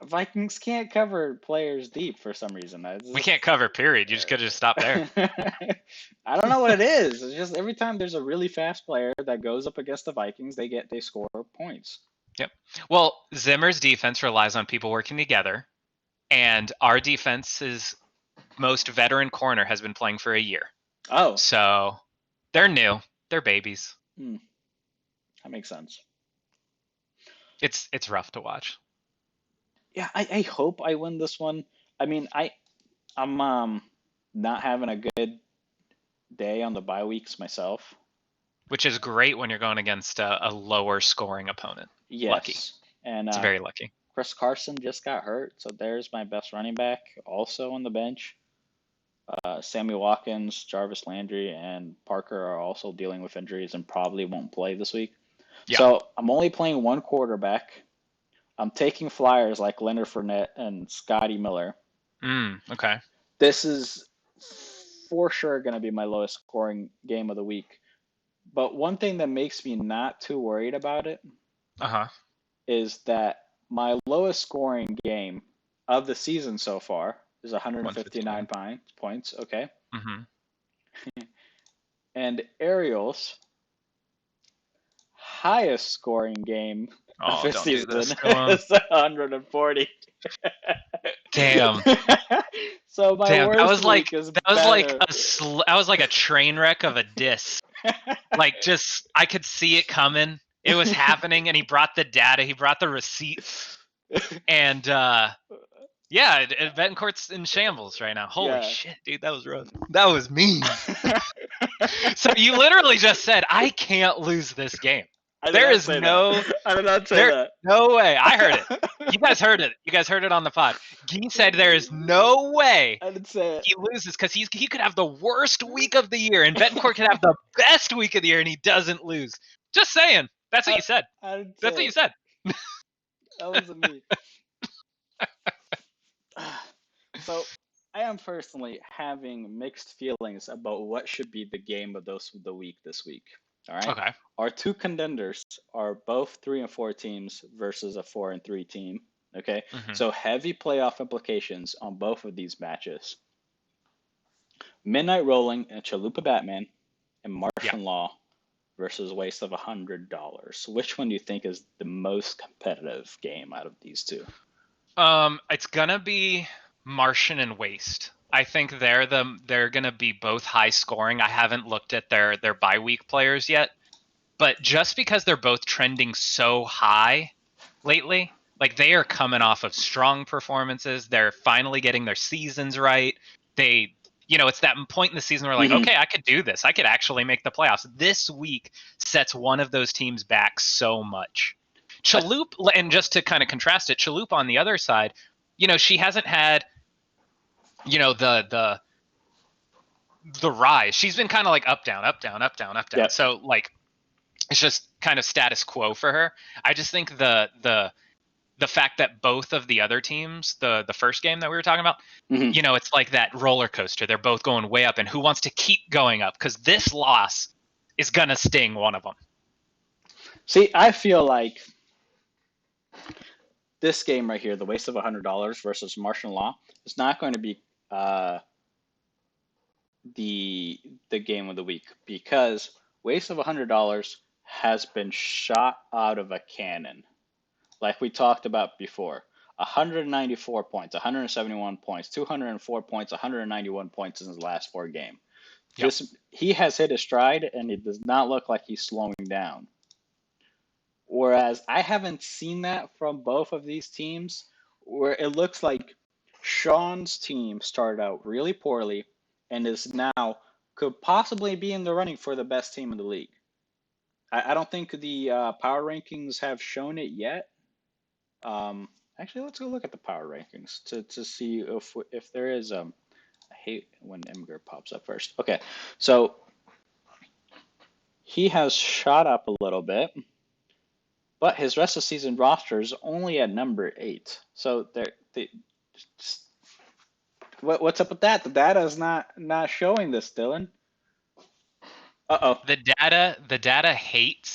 [SPEAKER 1] Vikings can't cover players deep for some reason.
[SPEAKER 2] We can't cover, period. You just could have just stopped there.
[SPEAKER 1] I don't know what it is. It's just every time there's a really fast player that goes up against the Vikings, they score points.
[SPEAKER 2] Yep. Well, Zimmer's defense relies on people working together, and our defense's most veteran corner has been playing for a year.
[SPEAKER 1] Oh.
[SPEAKER 2] So they're new. They're babies.
[SPEAKER 1] That makes sense.
[SPEAKER 2] It's rough to watch.
[SPEAKER 1] Yeah, I hope I win this one. I mean, I'm not having a good day on the bye weeks myself.
[SPEAKER 2] Which is great when you're going against a lower scoring opponent.
[SPEAKER 1] Yes.
[SPEAKER 2] Lucky.
[SPEAKER 1] And
[SPEAKER 2] it's very lucky.
[SPEAKER 1] Chris Carson just got hurt, so there's my best running back also on the bench. Sammy Watkins, Jarvis Landry, and Parker are also dealing with injuries and probably won't play this week. Yeah. So I'm only playing one quarterback. I'm taking flyers like Leonard Fournette and Scotty Miller.
[SPEAKER 2] Okay.
[SPEAKER 1] This is for sure going to be my lowest scoring game of the week. But one thing that makes me not too worried about it is that my lowest scoring game of the season so far is 159 points. Okay.
[SPEAKER 2] Mm-hmm.
[SPEAKER 1] And Ariel's highest scoring game of the season is 140.
[SPEAKER 2] Damn.
[SPEAKER 1] So my worst week is
[SPEAKER 2] that was like a train wreck of a diss. Like just I could see it coming. It was happening, and he brought the data. He brought the receipts, and yeah, Betancourt's in shambles right now. Holy shit, dude, that was rough. That was mean. So you literally just said, I can't lose this game. There is no.
[SPEAKER 1] I did not say that.
[SPEAKER 2] No way. I heard it. You guys heard it. You guys heard it on the pod. Guy said there is no way
[SPEAKER 1] I didn't say it.
[SPEAKER 2] He loses because he could have the worst week of the year, and Betancourt could have the best week of the year, and he doesn't lose. Just saying. That's what you said. That's what you said.
[SPEAKER 1] That wasn't me. So I am personally having mixed feelings about what should be the game of the week this week. All right.
[SPEAKER 2] Okay.
[SPEAKER 1] Our two contenders are both 3 and 4 teams versus a 4 and 3 team. Okay. Mm-hmm. So heavy playoff implications on both of these matches. Midnight Rolling and Chalupa Batman and Martian Law versus Waste of $100. Which one do you think is the most competitive game out of these two?
[SPEAKER 2] It's gonna be Martian and Waste. I think they're gonna be both high scoring. I haven't looked at their bye week players yet, but just because they're both trending so high lately, like they are coming off of strong performances. They're finally getting their seasons right. They, it's that point in the season where like, okay, I could do this. I could actually make the playoffs. This week sets one of those teams back so much. Chalup, and just to kind of contrast it, Chalup on the other side, she hasn't had, the rise. She's been kind of like up, down, up, down, up, down, up, down. Yep. So like, it's just kind of status quo for her. I just think the the fact that both of the other teams, the first game that we were talking about, it's like that roller coaster. They're both going way up, and who wants to keep going up? Because this loss is going to sting one of them.
[SPEAKER 1] See, I feel like this game right here, the waste of $100 versus martial law, is not going to be the game of the week, because waste of $100 has been shot out of a cannon, like we talked about before. 194 points, 171 points, 204 points, 191 points in his last 4 games.
[SPEAKER 2] Yep.
[SPEAKER 1] He has hit his stride, and it does not look like he's slowing down. Whereas I haven't seen that from both of these teams, where it looks like Sean's team started out really poorly and is now could possibly be in the running for the best team in the league. I don't think the power rankings have shown it yet. Actually, let's go look at the power rankings to see if there is I hate when Imgur pops up first. Okay, so he has shot up a little bit, but his rest of season roster is only at number 8. So what's up with that? The data is not showing this, Dylan. Uh-oh.
[SPEAKER 2] The data hates.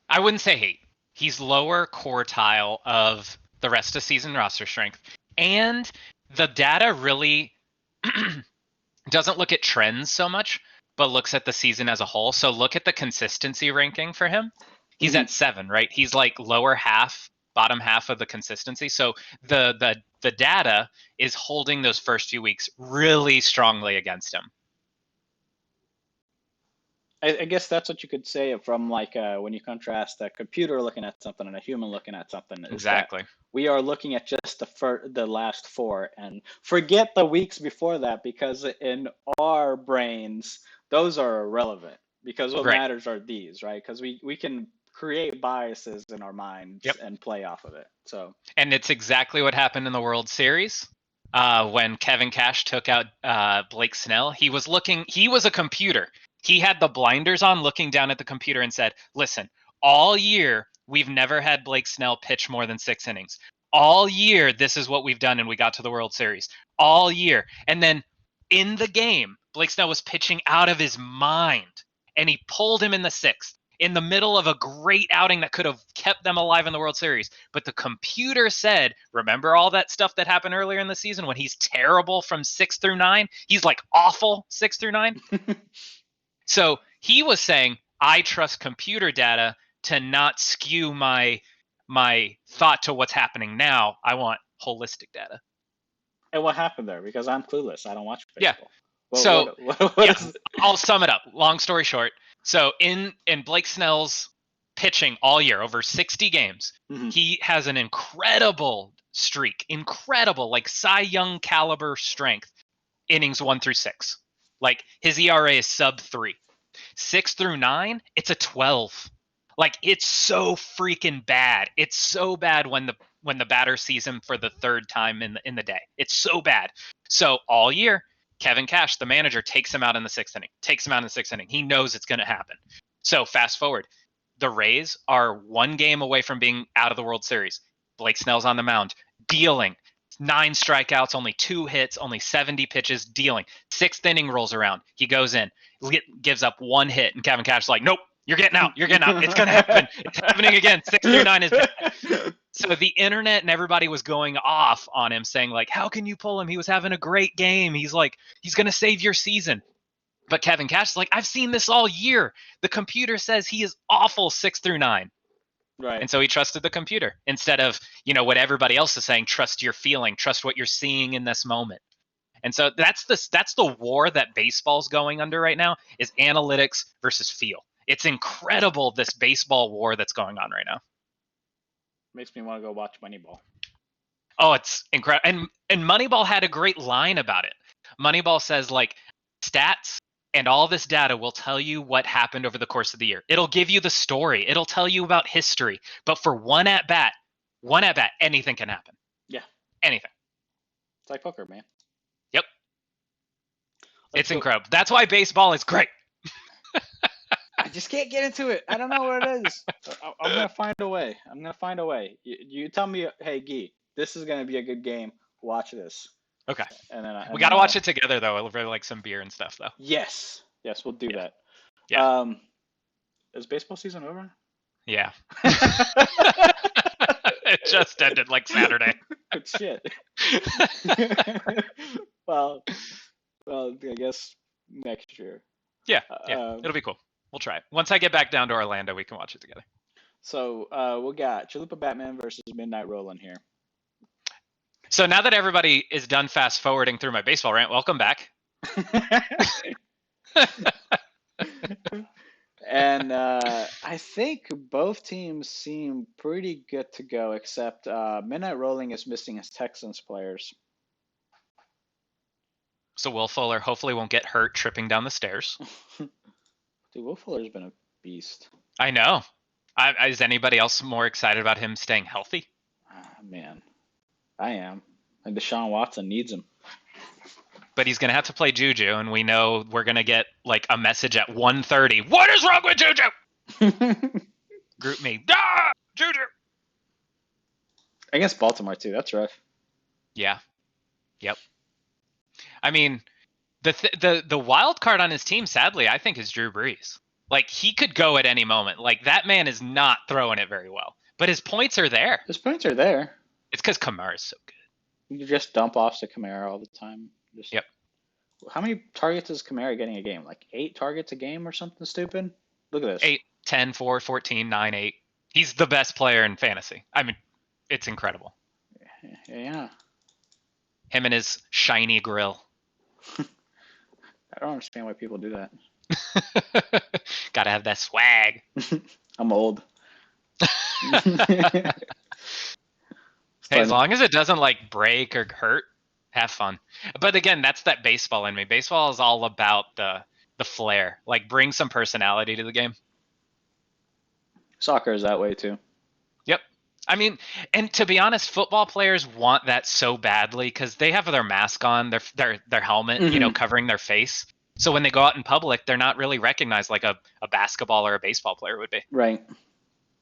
[SPEAKER 2] I wouldn't say hate. He's lower quartile of the rest of season roster strength. And the data really doesn't look at trends so much, but looks at the season as a whole. So look at the consistency ranking for him. He's at 7, right? He's like lower half, bottom half of the consistency. So the data is holding those first few weeks really strongly against him.
[SPEAKER 1] I guess that's what you could say from like when you contrast a computer looking at something and a human looking at something.
[SPEAKER 2] Exactly.
[SPEAKER 1] We are looking at just the last 4 and forget the weeks before that, because in our brains those are irrelevant, because what matters are these, right? Because we can create biases in our minds and play off of it. So,
[SPEAKER 2] and it's exactly what happened in the World Series. When Kevin Cash took out Blake Snell, he was a computer. He had the blinders on, looking down at the computer, and said, listen, all year, we've never had Blake Snell pitch more than 6 innings. All year, this is what we've done, and we got to the World Series. All year. And then in the game, Blake Snell was pitching out of his mind, and he pulled him in the 6th. In the middle of a great outing that could have kept them alive in the World Series. But the computer said, remember all that stuff that happened earlier in the season when he's terrible from 6 through 9? He's like awful 6 through 9. So he was saying, I trust computer data to not skew my thought to what's happening now. I want holistic data.
[SPEAKER 1] And what happened there? Because I'm clueless. I don't watch baseball.
[SPEAKER 2] Yeah. I'll sum it up. Long story short. So in Blake Snell's pitching all year, over 60 games, he has an incredible streak, like Cy Young caliber strength, innings 1 through 6. Like his ERA is sub 3. 6 through 9, it's a 12. Like it's so freaking bad. It's so bad when the batter sees him for the 3rd time in the day. It's so bad. So all year, Kevin Cash, the manager, takes him out in the 6th inning. He knows it's going to happen. So fast forward, the Rays are 1 game away from being out of the World Series. Blake Snell's on the mound, dealing 9 strikeouts, only 2 hits, only 70 pitches, dealing. 6th inning rolls around. He goes in, gives up 1 hit, and Kevin Cash is like, nope, you're getting out. It's going to happen. It's happening again. 6 through 9 is bad. So the internet and everybody was going off on him, saying like, how can you pull him? He was having a great game. He's going to save your season. But Kevin Cash is like, I've seen this all year. The computer says he is awful 6 through 9.
[SPEAKER 1] Right.
[SPEAKER 2] And so he trusted the computer instead of, what everybody else is saying, trust your feeling, trust what you're seeing in this moment. And so that's the war that baseball's going under right now, is analytics versus feel. It's incredible, this baseball war that's going on right now.
[SPEAKER 1] Makes me want to go watch Moneyball.
[SPEAKER 2] Oh, it's incredible. And Moneyball had a great line about it. Moneyball says, like, stats and all this data will tell you what happened over the course of the year. It'll give you the story. It'll tell you about history. But for one at bat, anything can happen.
[SPEAKER 1] Yeah.
[SPEAKER 2] Anything.
[SPEAKER 1] It's like poker, man.
[SPEAKER 2] Yep. It's incredible. That's why baseball is great.
[SPEAKER 1] just can't get into it. I don't know what it is. I'm gonna find a way. You tell me, hey, Gee, this is gonna be a good game. Watch this.
[SPEAKER 2] Okay.
[SPEAKER 1] And
[SPEAKER 2] We
[SPEAKER 1] then
[SPEAKER 2] gotta watch it together though, over like some beer and stuff though.
[SPEAKER 1] Yes, we'll do that.
[SPEAKER 2] Yeah.
[SPEAKER 1] Is baseball season over?
[SPEAKER 2] Yeah. It just ended like Saturday.
[SPEAKER 1] Good shit. well, I guess next year.
[SPEAKER 2] Yeah. It'll be cool. We'll try it. Once I get back down to Orlando, we can watch it together.
[SPEAKER 1] So we got Chalupa Batman versus Midnight Rollin' here.
[SPEAKER 2] So now that everybody is done fast forwarding through my baseball rant, welcome back.
[SPEAKER 1] And I think both teams seem pretty good to go, except Midnight Rolling is missing his Texans players.
[SPEAKER 2] So Will Fuller hopefully won't get hurt tripping down the stairs.
[SPEAKER 1] Dude, Will Fuller's been a beast.
[SPEAKER 2] I know. Is anybody else more excited about him staying healthy?
[SPEAKER 1] Man, I am. Like Deshaun Watson needs him.
[SPEAKER 2] But he's going to have to play Juju, and we know we're going to get like a message at 1:30. What is wrong with Juju? Group me. Ah, Juju.
[SPEAKER 1] Against Baltimore too. That's rough.
[SPEAKER 2] Yeah. Yep. I mean, the wild card on his team, sadly, I think is Drew Brees. Like he could go at any moment. Like that man is not throwing it very well, but his points are there.
[SPEAKER 1] His points are there.
[SPEAKER 2] It's because Kamara is so good.
[SPEAKER 1] You just dump off to Kamara all the time.
[SPEAKER 2] Yep.
[SPEAKER 1] How many targets is Kamara getting a game? Like 8 targets a game or something stupid? Look at this.
[SPEAKER 2] 8, 10, 4, 14, 9, 8. He's the best player in fantasy. I mean, it's incredible.
[SPEAKER 1] Yeah.
[SPEAKER 2] Him and his shiny grill.
[SPEAKER 1] I don't understand why people do that.
[SPEAKER 2] Gotta have that swag.
[SPEAKER 1] I'm old.
[SPEAKER 2] Hey, as long as it doesn't like break or hurt, have fun. But again, that's that baseball in me. Baseball is all about the flair. Like bring some personality to the game.
[SPEAKER 1] Soccer is that way too.
[SPEAKER 2] Yep. I mean, and to be honest, football players want that so badly because they have their mask on, their helmet,
[SPEAKER 1] Mm-hmm.
[SPEAKER 2] Covering their face. So when they go out in public, they're not really recognized like a basketball or a baseball player would be.
[SPEAKER 1] Right.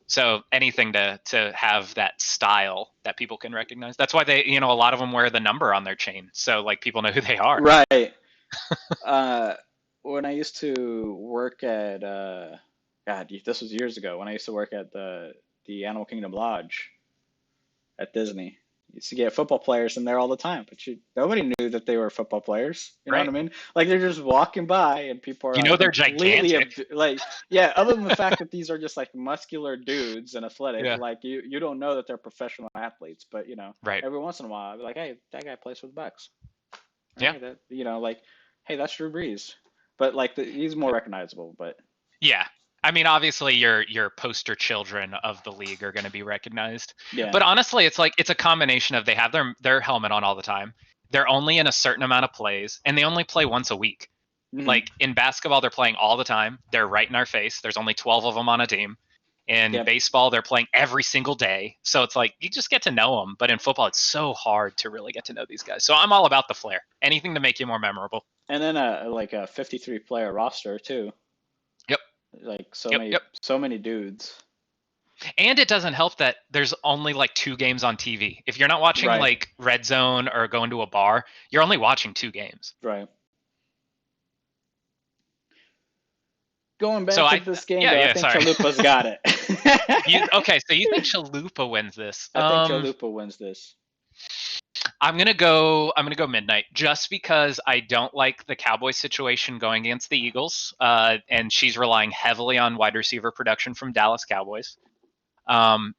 [SPEAKER 2] So anything to have that style that people can recognize. That's why they, a lot of them wear the number on their chain. So like people know who they are.
[SPEAKER 1] Right. When I used to work at, God, this was years ago, when I used to work at the Animal Kingdom Lodge at Disney. Used to get football players in there all the time, but nobody knew that they were football players. You know what I mean? Like they're just walking by, and people are
[SPEAKER 2] they're gigantic.
[SPEAKER 1] Other than the fact that these are just like muscular dudes and athletic, like you don't know that they're professional athletes, but
[SPEAKER 2] right.
[SPEAKER 1] Every once in a while, I'll be like, hey, that guy plays for the Bucks.
[SPEAKER 2] Yeah.
[SPEAKER 1] Hey, hey, that's Drew Brees, but like he's more recognizable. But
[SPEAKER 2] yeah. I mean, obviously, your poster children of the league are going to be recognized.
[SPEAKER 1] Yeah.
[SPEAKER 2] But honestly, it's a combination of they have their helmet on all the time. They're only in a certain amount of plays, and they only play once a week. Mm-hmm. Like in basketball, they're playing all the time. They're right in our face. There's only 12 of them on a team. In baseball, they're playing every single day. So it's like you just get to know them. But in football, it's so hard to really get to know these guys. So I'm all about the flair. Anything to make you more memorable.
[SPEAKER 1] And then a 53-player roster too.
[SPEAKER 2] Yep.
[SPEAKER 1] Like so many dudes.
[SPEAKER 2] And it doesn't help that there's only like 2 games on TV. If you're not watching like Red Zone or going to a bar, you're only watching 2 games.
[SPEAKER 1] Right. Going back to this game, I think Chalupa's got it.
[SPEAKER 2] Okay, so you think Chalupa wins this?
[SPEAKER 1] I think Chalupa wins this.
[SPEAKER 2] I'm gonna go Midnight just because I don't like the Cowboys situation going against the Eagles, and she's relying heavily on wide receiver production from Dallas Cowboys. I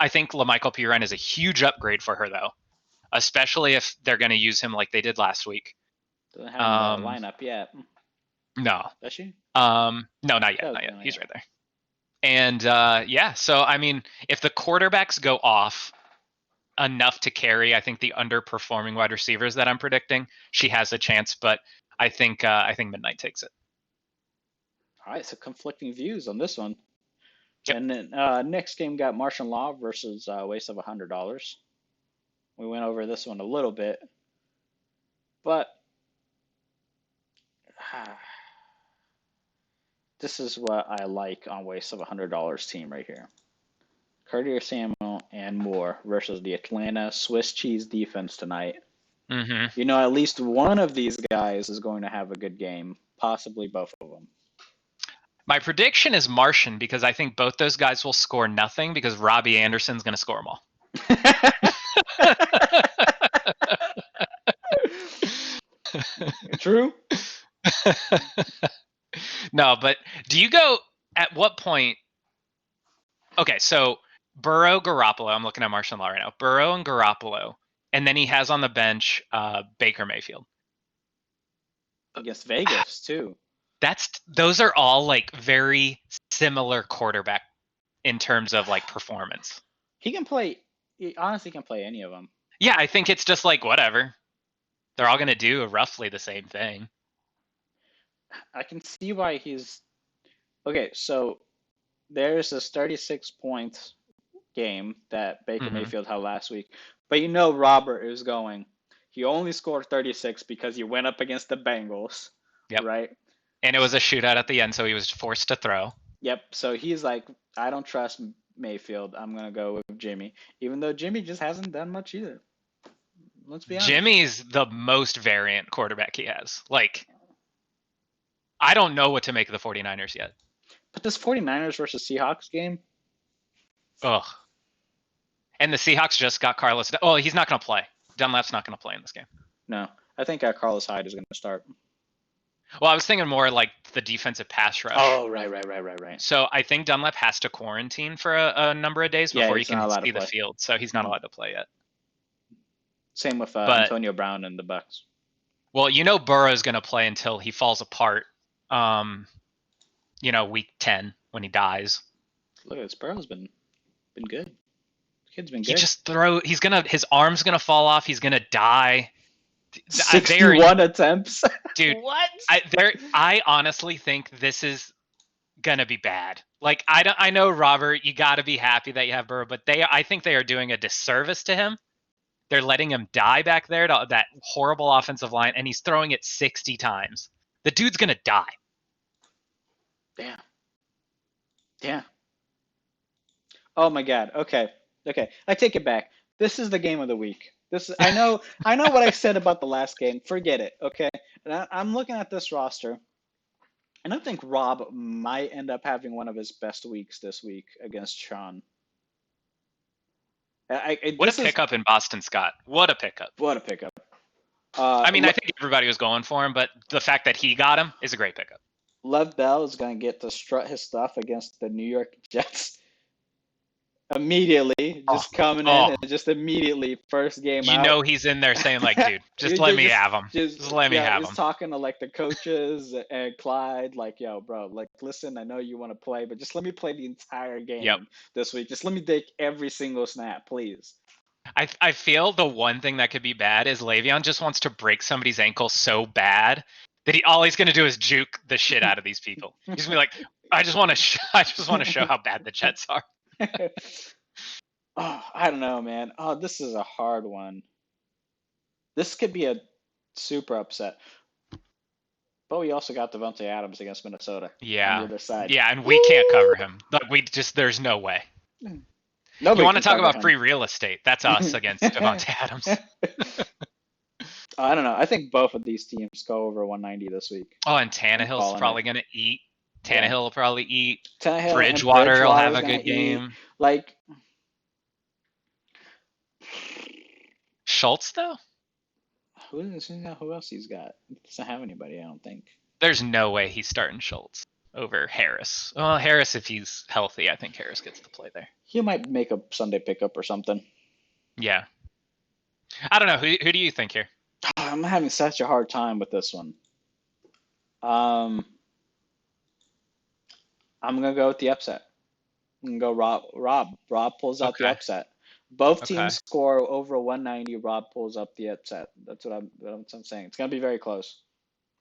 [SPEAKER 2] think Lamichael Piran is a huge upgrade for her though, especially if they're going to use him like they did last week.
[SPEAKER 1] Doesn't have a lineup yet.
[SPEAKER 2] No.
[SPEAKER 1] Does she?
[SPEAKER 2] No, not yet. Not yet. He's right there. And so I mean, if the quarterbacks go off enough to carry, I think the underperforming wide receivers that I'm predicting, she has a chance. But I think Midnight takes it.
[SPEAKER 1] All right, so conflicting views on this one. Yep. And then next game got Martial Law versus Waste of $100. We went over this one a little bit, but This is what I like on Waste of $100 team right here. Curtis Samuel and Moore versus the Atlanta Swiss cheese defense tonight.
[SPEAKER 2] Mm-hmm.
[SPEAKER 1] You know, at least one of these guys is going to have a good game, possibly both of them.
[SPEAKER 2] My prediction is Martian because I think both those guys will score nothing because Robbie Anderson's going to score them all.
[SPEAKER 1] True.
[SPEAKER 2] No, but do you go at what point? Okay, so Burrow, Garoppolo. I'm looking at Martian Law right now. Burrow and Garoppolo, and then he has on the bench Baker Mayfield
[SPEAKER 1] against Vegas too.
[SPEAKER 2] Those are all like very similar quarterback in terms of like performance.
[SPEAKER 1] He can play. He honestly can play any of them.
[SPEAKER 2] Yeah, I think it's just like whatever. They're all going to do roughly the same thing.
[SPEAKER 1] I can see why he's okay. So there's this 36-point game that Baker Mayfield had last week, but you know Robert is going. He only scored 36 because he went up against the Bengals.
[SPEAKER 2] Yep.
[SPEAKER 1] Right.
[SPEAKER 2] And it was a shootout at the end, so he was forced to throw.
[SPEAKER 1] Yep. So he's like, I don't trust Mayfield. I'm gonna go with Jimmy, even though Jimmy just hasn't done much either. Let's be honest.
[SPEAKER 2] Jimmy's the most variant quarterback he has. Like, I don't know what to make of the 49ers yet.
[SPEAKER 1] But this 49ers versus Seahawks game?
[SPEAKER 2] Ugh. And the Seahawks just got Carlos. Oh, he's not going to play. Dunlap's not going to play in this game.
[SPEAKER 1] No. I think Carlos Hyde is going to start.
[SPEAKER 2] Well, I was thinking more like the defensive pass rush.
[SPEAKER 1] Oh, right.
[SPEAKER 2] So I think Dunlap has to quarantine for a number of days before he can see the field. So he's not allowed to play yet.
[SPEAKER 1] Same with Antonio Brown and the Bucks.
[SPEAKER 2] Well, you know Burrow's going to play until he falls apart. Week 10 when he dies.
[SPEAKER 1] Look at this. Burrow's been good. The kid's been good.
[SPEAKER 2] He just his arm's going to fall off. He's going to die.
[SPEAKER 1] 61 attempts.
[SPEAKER 2] Dude,
[SPEAKER 1] what?
[SPEAKER 2] I honestly think this is going to be bad. Like, I know, Robert, you got to be happy that you have Burrow, but I think they are doing a disservice to him. They're letting him die back there to that horrible offensive line, and he's throwing it 60 times. The dude's going to die.
[SPEAKER 1] Yeah. Oh my God. Okay. I take it back. This is the game of the week. I know what I said about the last game. Forget it. Okay. And I'm looking at this roster, and I think Rob might end up having one of his best weeks this week against Sean.
[SPEAKER 2] What a pickup in Boston Scott. What a pickup. I think everybody was going for him, but the fact that he got him is a great pickup.
[SPEAKER 1] Lev Bell is going to get to strut his stuff against the New York Jets immediately, just coming in and just immediately first game out.
[SPEAKER 2] You know he's in there saying like, dude, just let me have him. Just let me have him.
[SPEAKER 1] He's talking to like the coaches and Clyde, like, yo, bro, like, listen, I know you want to play, but just let me play the entire game this week. Just let me take every single snap, please.
[SPEAKER 2] I feel the one thing that could be bad is Le'Veon just wants to break somebody's ankle so bad that all he's going to do is juke the shit out of these people. He's going to be like, I just want to show how bad the Jets are.
[SPEAKER 1] Oh, I don't know, man. Oh, this is a hard one. This could be a super upset. But we also got Devontae Adams against Minnesota.
[SPEAKER 2] Yeah.
[SPEAKER 1] On the other side.
[SPEAKER 2] Yeah, and we can't cover him. Like, there's no way.
[SPEAKER 1] Nobody
[SPEAKER 2] you want to talk about free real estate? That's us against Devontae Adams.
[SPEAKER 1] I don't know. I think both of these teams go over 190 this week.
[SPEAKER 2] Oh, and Tannehill's probably going to eat. Tannehill will probably eat.
[SPEAKER 1] Tannehill
[SPEAKER 2] Bridgewater will have a good game.
[SPEAKER 1] Like
[SPEAKER 2] Schultz, though?
[SPEAKER 1] Who else he's got? He doesn't have anybody, I don't think.
[SPEAKER 2] There's no way he's starting Schultz over Harris. Well, Harris, if he's healthy, I think Harris gets to play there.
[SPEAKER 1] He might make a Sunday pickup or something.
[SPEAKER 2] Yeah. I don't know. Who do you think here?
[SPEAKER 1] I'm having such a hard time with this one. I'm going to go with the upset. I'm going to go Rob. Rob pulls out the upset. Both teams score over 190. Rob pulls up the upset. That's what I'm saying. It's going to be very close.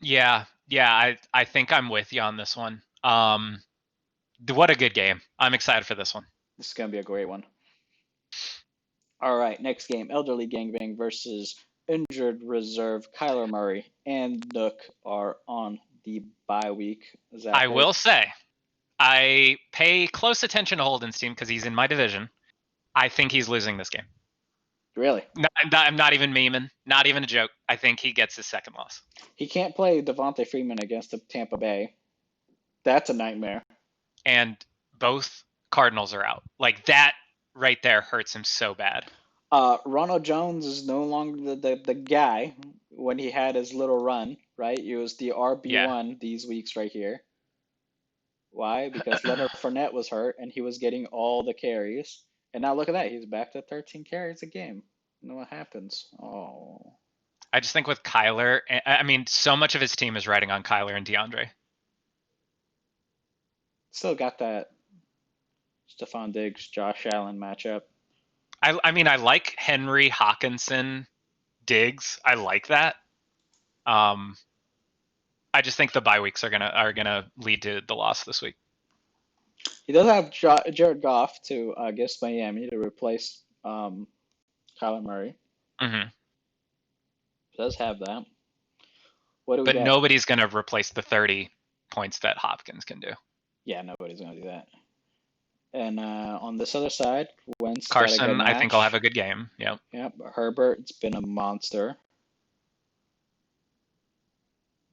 [SPEAKER 2] Yeah. I think I'm with you on this one. What a good game. I'm excited for this one.
[SPEAKER 1] This is going to be a great one. All right, next game. Elderly Gangbang versus Injured Reserve. Kyler Murray and Nook are on the bye week.
[SPEAKER 2] I will say, I pay close attention to Holden's team because he's in my division. I think he's losing this game.
[SPEAKER 1] Really?
[SPEAKER 2] I'm not even memeing. Not even a joke. I think he gets his second loss.
[SPEAKER 1] He can't play Devontae Freeman against the Tampa Bay. That's a nightmare.
[SPEAKER 2] And both Cardinals are out. Like, that right there hurts him so bad.
[SPEAKER 1] Ronald Jones is no longer the guy when he had his little run, right? He was the RB1 these weeks right here. Why? Because Leonard Fournette was hurt and he was getting all the carries. And now look at that. He's back to 13 carries a game. You know what happens? Oh.
[SPEAKER 2] I just think with Kyler, I mean, so much of his team is riding on Kyler and DeAndre.
[SPEAKER 1] Still got that Stephon Diggs, Josh Allen matchup.
[SPEAKER 2] I mean, I like Henry, Hawkinson, Diggs. I like that. I just think the bye weeks are gonna lead to the loss this week.
[SPEAKER 1] He does have Jared Goff to against Miami to replace Kyler Murray.
[SPEAKER 2] Mm-hmm.
[SPEAKER 1] Does have that. What do we
[SPEAKER 2] But
[SPEAKER 1] got?
[SPEAKER 2] nobody's gonna replace the 30 points that Hopkins can do.
[SPEAKER 1] Yeah, nobody's gonna do that. And on this other side, Wentz
[SPEAKER 2] Carson, I think I'll have a good game. Yep.
[SPEAKER 1] Yep. Herbert's been a monster.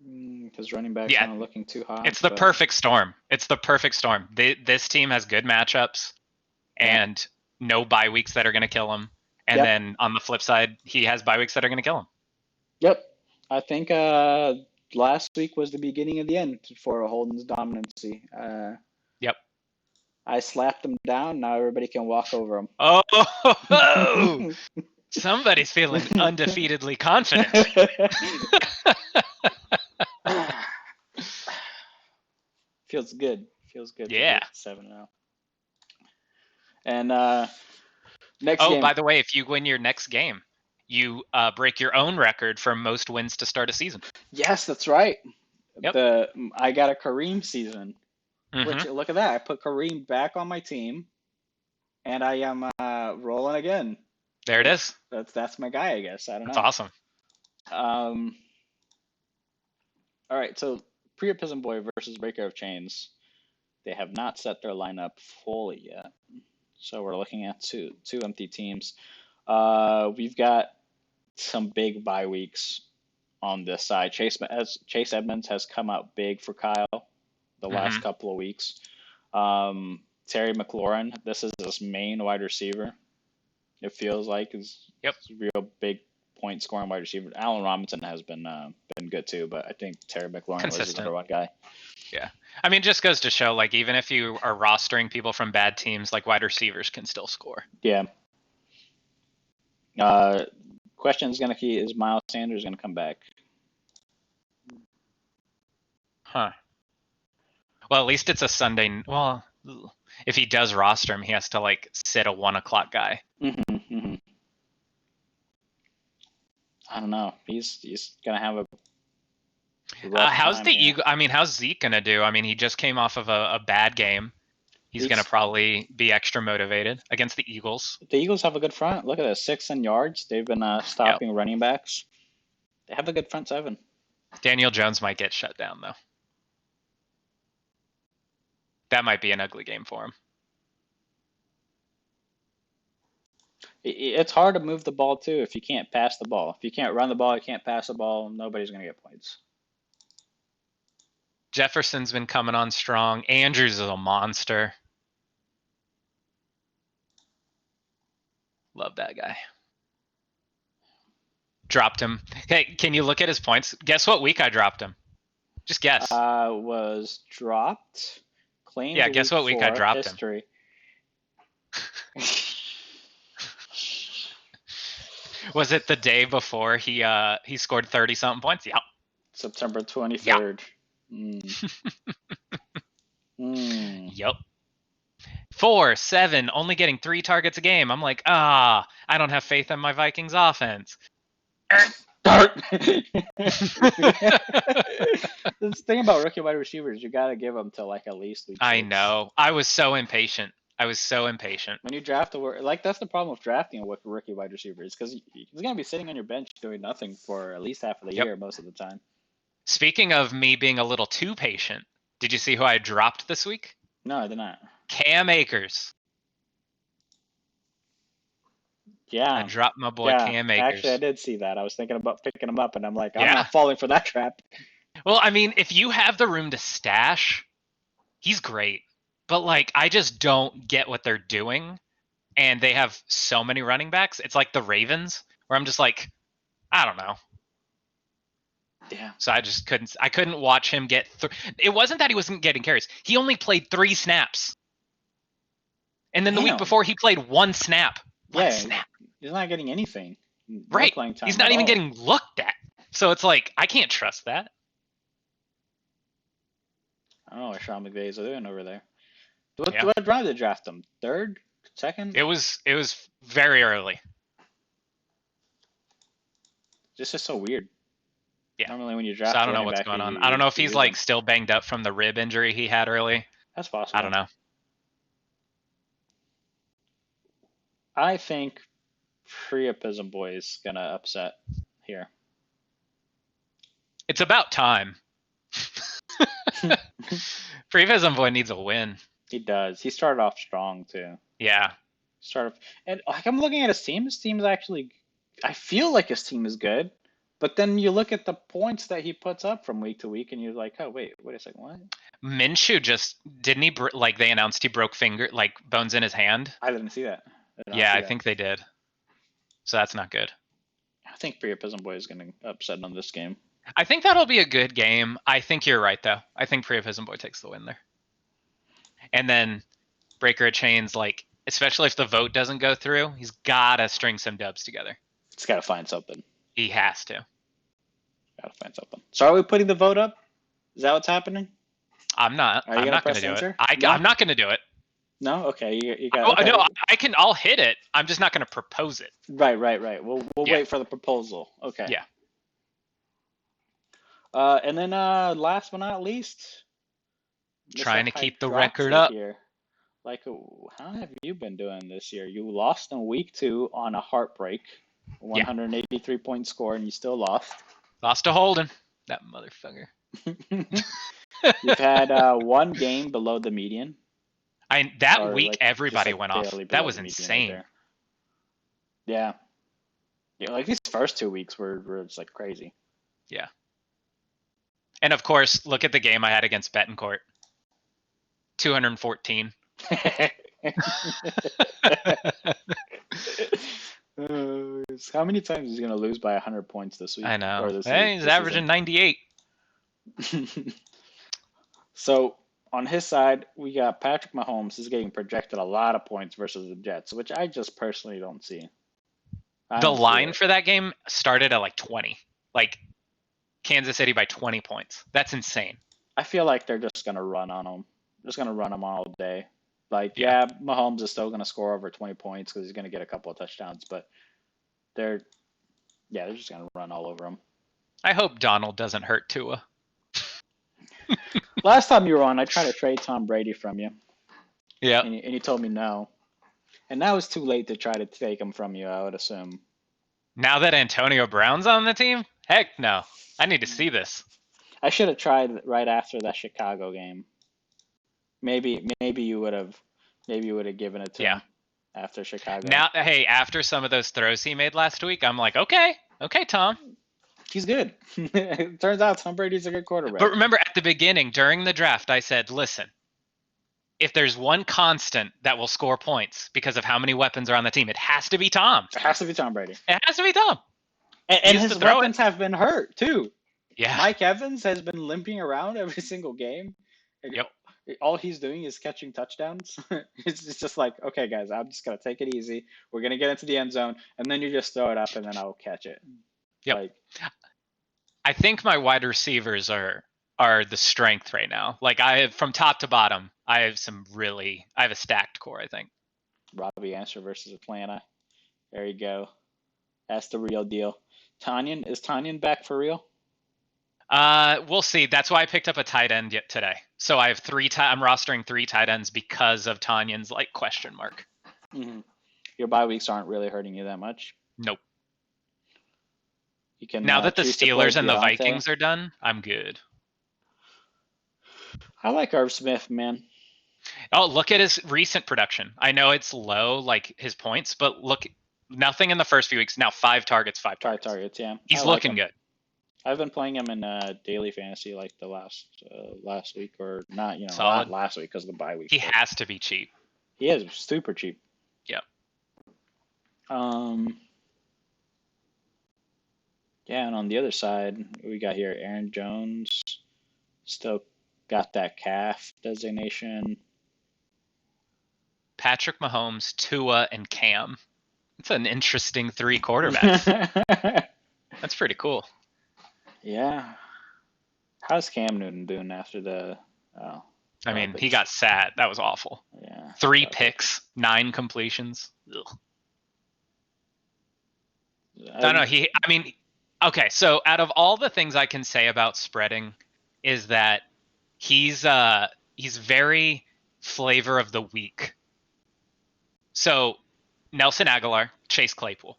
[SPEAKER 1] Because running back's not looking too hot.
[SPEAKER 2] It's the perfect storm. It's the perfect storm. This team has good matchups and no bye weeks that are going to kill him. And then on the flip side, he has bye weeks that are going to kill him.
[SPEAKER 1] Yep. I think last week was the beginning of the end for Holden's dominancy.
[SPEAKER 2] Yep.
[SPEAKER 1] I slapped him down. Now everybody can walk over him.
[SPEAKER 2] Oh, somebody's feeling undefeatedly confident.
[SPEAKER 1] Feels good. Feels good.
[SPEAKER 2] Yeah.
[SPEAKER 1] 7-0. And next game.
[SPEAKER 2] Oh, by the way, if you win your next game, you break your own record for most wins to start a season.
[SPEAKER 1] Yes, that's right.
[SPEAKER 2] Yep.
[SPEAKER 1] I got a Kareem season. Which, look at that. I put Kareem back on my team, and I am rolling again.
[SPEAKER 2] There it is.
[SPEAKER 1] That's my guy, I guess. I don't know.
[SPEAKER 2] That's awesome.
[SPEAKER 1] All right, so Priapism Boy versus Breaker of Chains. They have not set their lineup fully yet. So we're looking at two empty teams. We've got some big bye weeks on this side. Chase Edmonds has come out big for Kyle the last couple of weeks. Terry McLaurin, this is his main wide receiver. It feels like is a real big point scoring wide receiver. Allen Robinson has been good too, but I think Terry McLaurin was the number one guy.
[SPEAKER 2] Yeah, I mean, just goes to show, like, even if you are rostering people from bad teams, like, wide receivers can still score.
[SPEAKER 1] Yeah. Question is is Miles Sanders going to come back?
[SPEAKER 2] Huh. Well, at least it's a Sunday. Well, if he does roster him, he has to, like, sit a 1 o'clock guy.
[SPEAKER 1] I don't know. He's gonna have a.
[SPEAKER 2] How's the Eagle? I mean, how's Zeke gonna do? I mean, he just came off of a bad game. He's gonna probably be extra motivated against the Eagles.
[SPEAKER 1] The Eagles have a good front. Look at this, 6 in yards. They've been stopping running backs. They have a good front seven.
[SPEAKER 2] Daniel Jones might get shut down though. That might be an ugly game for him.
[SPEAKER 1] It's hard to move the ball too if you can't pass the ball. If you can't run the ball, you can't pass the ball, nobody's going to get points.
[SPEAKER 2] Jefferson's been coming on strong. Andrews is a monster. Love that guy. Dropped him. Hey, can you look at his points? Guess what week I dropped him? Just guess.
[SPEAKER 1] Was dropped. Claimed.
[SPEAKER 2] Yeah, guess what week I dropped him? Was it the day before he scored 30-something points? Yep.
[SPEAKER 1] September 23rd.
[SPEAKER 2] Yep. Yep. 4, 7, only getting 3 targets a game. I'm like, I don't have faith in my Vikings offense.
[SPEAKER 1] The thing about rookie wide receivers, you got to give them till like at least week 6.
[SPEAKER 2] I know. I was so impatient. When
[SPEAKER 1] you draft that's the problem with drafting a rookie wide receiver is because he's going to be sitting on your bench doing nothing for at least half of the year most of the time.
[SPEAKER 2] Speaking of me being a little too patient, did you see who I dropped this week?
[SPEAKER 1] No, I did not.
[SPEAKER 2] Cam Akers.
[SPEAKER 1] Yeah.
[SPEAKER 2] I dropped my boy Cam Akers.
[SPEAKER 1] Actually, I did see that. I was thinking about picking him up, and I'm like, I'm
[SPEAKER 2] Yeah.
[SPEAKER 1] not falling for that trap.
[SPEAKER 2] Well, I mean, if you have the room to stash, he's great. But, like, I just don't get what they're doing. And they have so many running backs. It's like the Ravens, where I'm just like, I don't know.
[SPEAKER 1] Yeah.
[SPEAKER 2] So I couldn't watch him get it wasn't that he wasn't getting carries. He only played 3 snaps. And then the week before he played 1 snap. One snap.
[SPEAKER 1] He's not getting anything.
[SPEAKER 2] Right.
[SPEAKER 1] No playing time
[SPEAKER 2] he's not even getting looked at. So it's like, I can't trust that.
[SPEAKER 1] I don't know what Sean McVay is doing over there. What round did they draft him? 3rd? 2nd?
[SPEAKER 2] It was very early.
[SPEAKER 1] This is so weird.
[SPEAKER 2] Yeah.
[SPEAKER 1] Normally when you draft,
[SPEAKER 2] so I don't know what's going on. I don't know if he's like still banged up from the rib injury he had early.
[SPEAKER 1] That's possible.
[SPEAKER 2] I don't know.
[SPEAKER 1] I think Priapism Boy is gonna upset here.
[SPEAKER 2] It's about time. Priapism Boy needs a win.
[SPEAKER 1] He does. He started off strong too.
[SPEAKER 2] Yeah.
[SPEAKER 1] And like I'm looking at his team. His team is actually. I feel like his team is good. But then you look at the points that he puts up from week to week, and you're like, "Oh, wait a second, what?"
[SPEAKER 2] Minshew didn't he like they announced he broke bones in his hand?
[SPEAKER 1] I didn't see that.
[SPEAKER 2] I think they did. So that's not good.
[SPEAKER 1] I think Priapism Boy is going to upset on this game.
[SPEAKER 2] I think that'll be a good game. I think you're right though. I think Priapism Boy takes the win there. And then Breaker of Chains, like especially if the vote doesn't go through, he's gotta string some dubs together.
[SPEAKER 1] He's got to find something.
[SPEAKER 2] He has to.
[SPEAKER 1] Gotta find something. So are we putting the vote up? Is that what's happening?
[SPEAKER 2] I'm not. I'm not going to do it. I'm not going to do it.
[SPEAKER 1] No? Okay. You got
[SPEAKER 2] okay. No, I'll hit it. I'm just not going to propose it.
[SPEAKER 1] Right. We'll wait for the proposal. Okay.
[SPEAKER 2] Yeah.
[SPEAKER 1] And then last but not least,
[SPEAKER 2] trying to keep the record up.
[SPEAKER 1] Here. Like, how have you been doing this year? You lost in week 2 on a heartbreak, 183-point score, and you still lost.
[SPEAKER 2] Lost to Holden, that motherfucker.
[SPEAKER 1] You've had 1 game below the median.
[SPEAKER 2] That week, like, everybody went off. That was insane.
[SPEAKER 1] Right yeah, like these first 2 weeks were just like crazy.
[SPEAKER 2] Yeah. And of course, look at the game I had against Betancourt. 214.
[SPEAKER 1] How many times is he going to lose by 100 points this week?
[SPEAKER 2] I know. He's averaging 98.
[SPEAKER 1] So on his side, we got Patrick Mahomes is getting projected a lot of points versus the Jets, which I just personally don't see.
[SPEAKER 2] The line for that game started at like 20. Like Kansas City by 20 points. That's insane.
[SPEAKER 1] I feel like they're just going to run on him. Just going to run him all day. Like, yeah, Mahomes is still going to score over 20 points because he's going to get a couple of touchdowns, but they're just going to run all over him.
[SPEAKER 2] I hope Donald doesn't hurt Tua.
[SPEAKER 1] Last time you were on, I tried to trade Tom Brady from you.
[SPEAKER 2] Yeah.
[SPEAKER 1] And you told me no. And now it's too late to try to take him from you, I would assume.
[SPEAKER 2] Now that Antonio Brown's on the team? Heck no. I need to see this.
[SPEAKER 1] I should have tried right after that Chicago game. Maybe you would have given it to him after Chicago.
[SPEAKER 2] Now, hey, after some of those throws he made last week, I'm like, okay, Tom.
[SPEAKER 1] He's good. It turns out Tom Brady's a good quarterback.
[SPEAKER 2] But remember, at the beginning, during the draft, I said, listen, if there's one constant that will score points because of how many weapons are on the team, it has to be Tom.
[SPEAKER 1] It has to be Tom Brady.
[SPEAKER 2] It has to be Tom.
[SPEAKER 1] And his weapons have been hurt, too.
[SPEAKER 2] Yeah.
[SPEAKER 1] Mike Evans has been limping around every single game.
[SPEAKER 2] Yep.
[SPEAKER 1] All he's doing is catching touchdowns. It's just like, okay, guys, I'm just going to take it easy. We're going to get into the end zone, and then you just throw it up, and then I'll catch it.
[SPEAKER 2] Yep.
[SPEAKER 1] Like,
[SPEAKER 2] I think my wide receivers are the strength right now. Like, from top to bottom, I have a stacked core, I think.
[SPEAKER 1] Robbie Answer versus Atlanta. There you go. That's the real deal. Is Tanyan back for real?
[SPEAKER 2] We'll see. That's why I picked up a tight end today. So I have I'm rostering 3 tight ends because of Tanyan's like question mark.
[SPEAKER 1] Mm-hmm. Your bye weeks aren't really hurting you that much.
[SPEAKER 2] Nope.
[SPEAKER 1] You can
[SPEAKER 2] Now that the
[SPEAKER 1] choose to play
[SPEAKER 2] Steelers and the
[SPEAKER 1] Deontay.
[SPEAKER 2] Vikings are done, I'm good.
[SPEAKER 1] I like Irv Smith, man.
[SPEAKER 2] Oh, look at his recent production. I know it's low, like his points, but look, nothing in the first few weeks. Now 5 targets, 5 targets.
[SPEAKER 1] 5 targets, yeah.
[SPEAKER 2] He's looking good.
[SPEAKER 1] I've been playing him in daily fantasy like the last week, or not,
[SPEAKER 2] Solid.
[SPEAKER 1] not last week because of the bye week.
[SPEAKER 2] He has to be cheap.
[SPEAKER 1] He is super cheap.
[SPEAKER 2] Yep.
[SPEAKER 1] Yeah, and on the other side, we got here Aaron Jones, still got that calf designation.
[SPEAKER 2] Patrick Mahomes, Tua, and Cam. It's an interesting 3 quarterbacks. That's pretty cool.
[SPEAKER 1] Yeah. How's Cam Newton doing after the? Oh,
[SPEAKER 2] I mean, he got sat. That was awful.
[SPEAKER 1] Yeah.
[SPEAKER 2] 3 picks, 9 completions. Ugh. I don't know. Okay, so out of all the things I can say about spreading is that he's very flavor of the week. So Nelson Aguilar, Chase Claypool.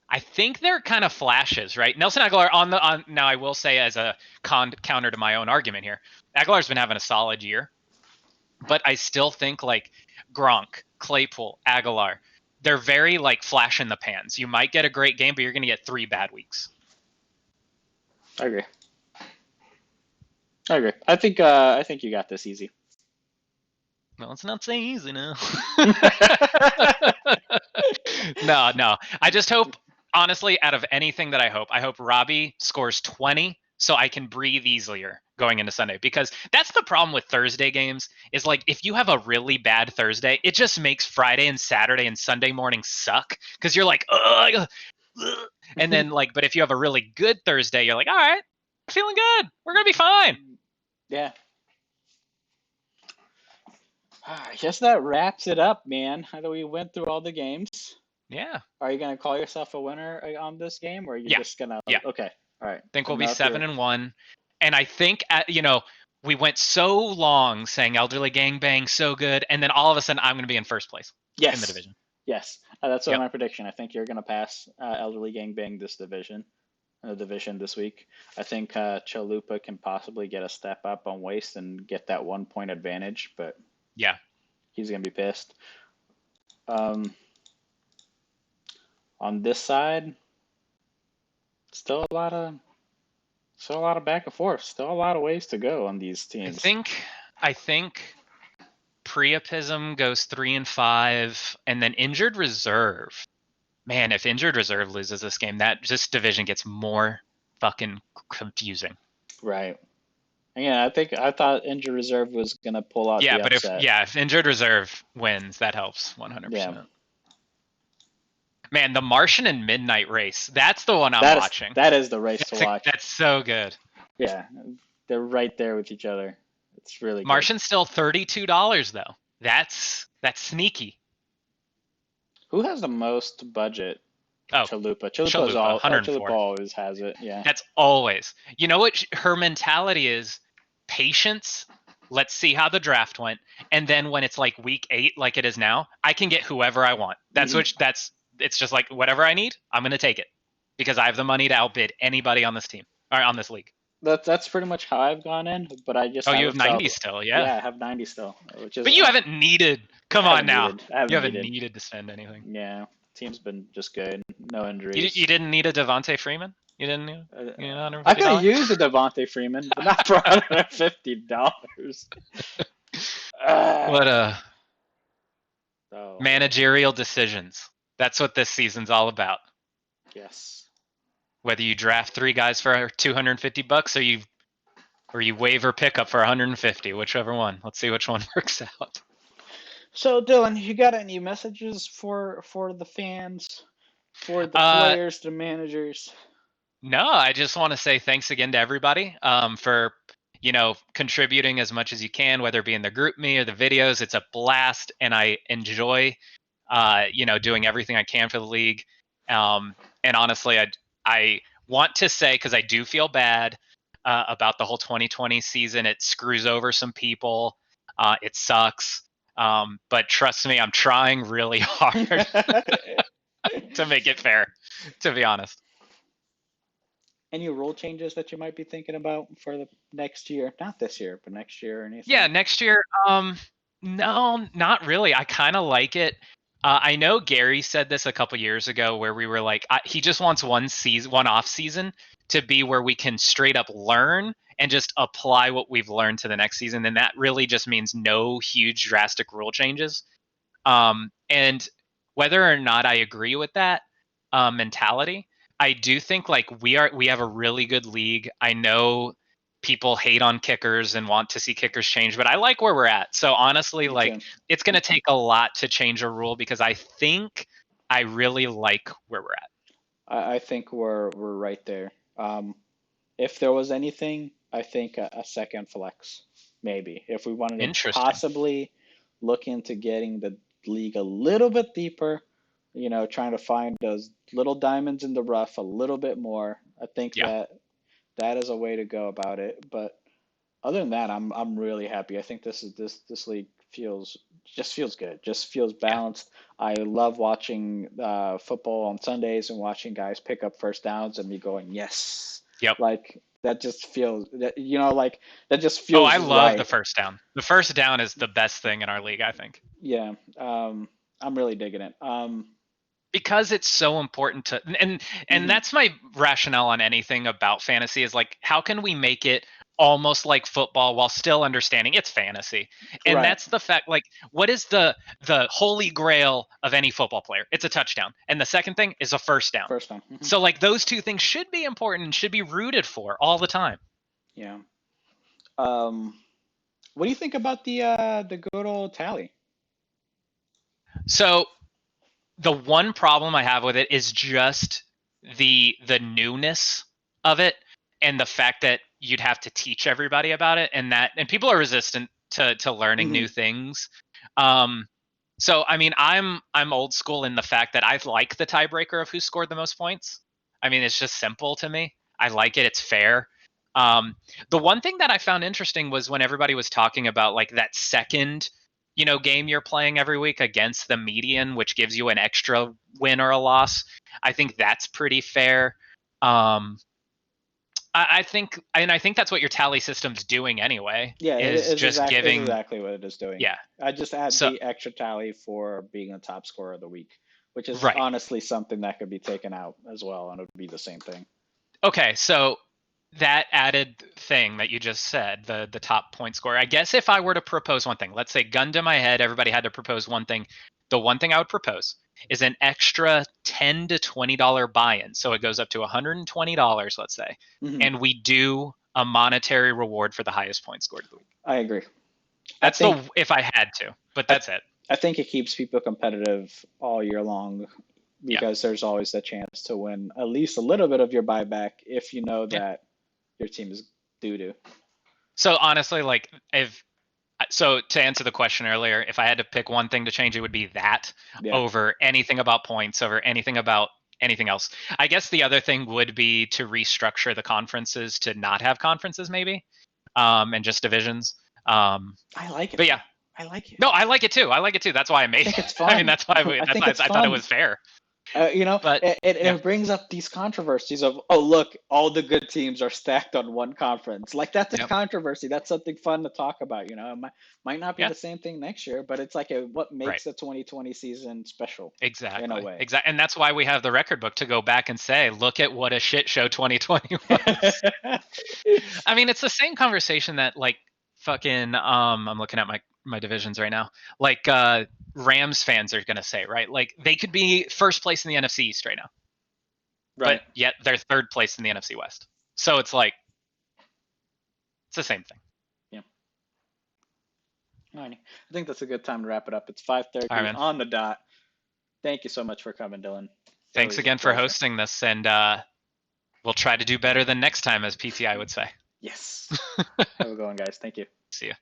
[SPEAKER 2] I think they're kind of flashes, right? Nelson Aguilar now I will say as a counter to my own argument here, Aguilar's been having a solid year, but I still think like Gronk, Claypool, Aguilar, they're very like flash in the pans. You might get a great game, but you're going to get 3 bad weeks.
[SPEAKER 1] I agree. I think you got this easy.
[SPEAKER 2] Well, let's not say easy now. No. I just hope, honestly, out of anything that I hope Robbie scores 20 so I can breathe easier going into Sunday. Because that's the problem with Thursday games is like if you have a really bad Thursday, it just makes Friday and Saturday and Sunday morning suck because you're like, ugh. And then like, but if you have a really good Thursday, you're like, all right, feeling good. We're going to be fine.
[SPEAKER 1] Yeah. I guess that wraps it up, man. I know we went through all the games.
[SPEAKER 2] Yeah.
[SPEAKER 1] Are you gonna call yourself a winner on this game, or are you just gonna?
[SPEAKER 2] Yeah.
[SPEAKER 1] Okay. All right.
[SPEAKER 2] I think we'll be 7-1, and I think we went so long saying Elderly Gangbang so good, and then all of a sudden I'm going to be in first place in the division.
[SPEAKER 1] Yes, that's my prediction. I think you're going to pass Elderly Gangbang this division this week. I think Chalupa can possibly get a step up on Waste and get that 1 point advantage, but
[SPEAKER 2] yeah,
[SPEAKER 1] he's going to be pissed. On this side, still a lot of back and forth. Still a lot of ways to go on these teams.
[SPEAKER 2] I think Priapism goes 3-5, and then Injured Reserve. Man, if Injured Reserve loses this game, this division gets more fucking confusing.
[SPEAKER 1] Right. Yeah, I thought Injured Reserve was gonna pull out the upset.
[SPEAKER 2] If Injured Reserve wins, that helps 100%. Yeah. Man, the Martian and Midnight race. That's the one I'm watching.
[SPEAKER 1] That is the race to watch.
[SPEAKER 2] That's so good.
[SPEAKER 1] Yeah, they're right there with each other. It's really good.
[SPEAKER 2] Martian's still $32 though. That's sneaky.
[SPEAKER 1] Who has the most budget?
[SPEAKER 2] Oh,
[SPEAKER 1] Chalupa. Chalupa always has it. Yeah.
[SPEAKER 2] That's always. You know what her mentality is? Patience. Let's see how the draft went, and then when it's like week 8, like it is now, I can get whoever I want. It's just like whatever I need, I'm gonna take it because I have the money to outbid anybody on this team or on this league.
[SPEAKER 1] That's pretty much how I've gone in, but I just
[SPEAKER 2] you have 90 still, yeah.
[SPEAKER 1] Yeah, I have 90 still,
[SPEAKER 2] but you haven't needed. Come on now, you haven't needed to spend anything.
[SPEAKER 1] Yeah, team's been just good, no injuries.
[SPEAKER 2] You didn't need a Devontae Freeman. You didn't need.
[SPEAKER 1] I could have used a Devontae Freeman, but not for $150.
[SPEAKER 2] What a managerial decisions. That's what this season's all about.
[SPEAKER 1] Yes.
[SPEAKER 2] Whether you draft 3 guys for $250 or you waiver pickup for 150, whichever one. Let's see which one works out.
[SPEAKER 1] So Dylan, you got any messages for the fans, for the players, the managers?
[SPEAKER 2] No, I just want to say thanks again to everybody for contributing as much as you can, whether it be in the group me or the videos. It's a blast, and I enjoy doing everything I can for the league. And honestly, I want to say, because I do feel bad about the whole 2020 season. It screws over some people. It sucks. But trust me, I'm trying really hard to make it fair, to be honest.
[SPEAKER 1] Any rule changes that you might be thinking about for the next year? Not this year, but next year or anything?
[SPEAKER 2] Yeah, next year. No, not really. I kind of like it. I know Gary said this a couple years ago, where we were like, he just wants one off season to be where we can straight up learn and just apply what we've learned to the next season, and that really just means no huge drastic rule changes. And whether or not I agree with that mentality, I do think like we have a really good league. I know people hate on kickers and want to see kickers change, but I like where we're at. So honestly,
[SPEAKER 1] Me
[SPEAKER 2] like
[SPEAKER 1] too.
[SPEAKER 2] it's going to take a lot to change a rule because I think I really like where we're at.
[SPEAKER 1] I think we're right there. If there was anything, I think a second flex, maybe. If we wanted to
[SPEAKER 2] Interesting.
[SPEAKER 1] possibly look into getting the league a little bit deeper, trying to find those little diamonds in the rough a little bit more, I think
[SPEAKER 2] Yeah.
[SPEAKER 1] that is a way to go about it. But other than that, I'm really happy. I think this league feels good. Just feels
[SPEAKER 2] Yeah.
[SPEAKER 1] balanced. I love watching football on Sundays and watching guys pick up first downs and me going, yes,
[SPEAKER 2] Yep.
[SPEAKER 1] like that just feels that like that just
[SPEAKER 2] Oh,
[SPEAKER 1] feels
[SPEAKER 2] I love the
[SPEAKER 1] right.
[SPEAKER 2] first down. The first down is the best thing in our league, I think.
[SPEAKER 1] Yeah, I'm really digging it.
[SPEAKER 2] Because it's so important to and
[SPEAKER 1] Mhm,
[SPEAKER 2] that's my rationale on anything about fantasy is like how can we make it almost like football while still understanding it's fantasy. And
[SPEAKER 1] right.
[SPEAKER 2] that's the fact, like what is the holy grail of any football player? It's a touchdown, and the second thing is a first down.
[SPEAKER 1] First down. Mhm,
[SPEAKER 2] So like those two things should be important and should be rooted for all the time.
[SPEAKER 1] yeah. Um, what do you think about the good old tally?
[SPEAKER 2] So the one problem I have with it is just the newness of it and the fact that you'd have to teach everybody about it, and people are resistant to learning
[SPEAKER 1] Hmm.
[SPEAKER 2] new things. Um, so I mean, I'm old school in the fact that I like the tiebreaker of who scored the most points. I mean, it's just simple to me. I like it. It's fair. Um, the one thing that I found interesting was when everybody was talking about like that second, game you're playing every week against the median, which gives you an extra win or a loss. I think that's pretty fair. Um, I think, and I think that's what your tally system's doing anyway,
[SPEAKER 1] Yeah, it
[SPEAKER 2] is
[SPEAKER 1] is
[SPEAKER 2] just
[SPEAKER 1] exactly is
[SPEAKER 2] giving,
[SPEAKER 1] exactly what it is doing.
[SPEAKER 2] yeah.
[SPEAKER 1] I just add
[SPEAKER 2] So
[SPEAKER 1] the extra tally for being a top scorer of the week, which is
[SPEAKER 2] right.
[SPEAKER 1] honestly something that could be taken out as well, and it would be the same thing.
[SPEAKER 2] Okay, so that added thing that you just said, the top point score. I guess if I were to propose one thing, let's say gun to my head, everybody had to propose one thing. The one thing I would propose is an extra $10 to $20 buy-in. So it goes up to $120, let's say,
[SPEAKER 1] Hmm.
[SPEAKER 2] and we do a monetary reward for the highest point scored of the week.
[SPEAKER 1] I agree. I
[SPEAKER 2] That's
[SPEAKER 1] think
[SPEAKER 2] the if I had to, but
[SPEAKER 1] I,
[SPEAKER 2] that's it.
[SPEAKER 1] I think it keeps people competitive all year long
[SPEAKER 2] Yeah.
[SPEAKER 1] because there's always the chance to win at least a little bit of your buyback if you know
[SPEAKER 2] Yeah.
[SPEAKER 1] that your team is due to.
[SPEAKER 2] So honestly, like if so to answer the question earlier, if I had to pick one thing to change, it would be that
[SPEAKER 1] Yeah.
[SPEAKER 2] over anything about points, over anything about anything else. I guess the other thing would be to restructure the conferences to not have conferences, maybe, and just divisions. Um,
[SPEAKER 1] I like it
[SPEAKER 2] but yeah,
[SPEAKER 1] though. I like it.
[SPEAKER 2] no, I like it too. I like it too. That's why I
[SPEAKER 1] I
[SPEAKER 2] made
[SPEAKER 1] think
[SPEAKER 2] it.
[SPEAKER 1] it's
[SPEAKER 2] I mean,
[SPEAKER 1] fun. I
[SPEAKER 2] that's
[SPEAKER 1] think
[SPEAKER 2] why
[SPEAKER 1] it's
[SPEAKER 2] I thought it
[SPEAKER 1] fun.
[SPEAKER 2] was fair. But yeah,
[SPEAKER 1] It brings up these controversies of, oh, look, all the good teams are stacked on one conference. Like that's a
[SPEAKER 2] yep,
[SPEAKER 1] controversy. That's something fun to talk about. It might not be
[SPEAKER 2] yeah,
[SPEAKER 1] the same thing next year, but it's like what
[SPEAKER 2] right.
[SPEAKER 1] makes the 2020 season special in a
[SPEAKER 2] Exactly.
[SPEAKER 1] way.
[SPEAKER 2] Exactly. And that's why we have the record book to go back and say, look at what a shit show 2020 was. I mean, it's the same conversation that like fucking I'm looking at my divisions right now. Like Rams fans are going to say, right? Like they could be first place in the NFC East right now, but
[SPEAKER 1] Right.
[SPEAKER 2] yet they're third place in the NFC West. So it's like it's the same thing.
[SPEAKER 1] Yeah. Alrighty. I think that's a good time to wrap it up. It's
[SPEAKER 2] All right,
[SPEAKER 1] 5:30
[SPEAKER 2] man.
[SPEAKER 1] on the dot. Thank you so much for coming, Dylan. It's
[SPEAKER 2] Thanks
[SPEAKER 1] always a
[SPEAKER 2] again for
[SPEAKER 1] pleasure.
[SPEAKER 2] hosting this, and we'll try to do better than next time, as PTI would say.
[SPEAKER 1] Yes. Have a good one, guys. Thank you.
[SPEAKER 2] See you.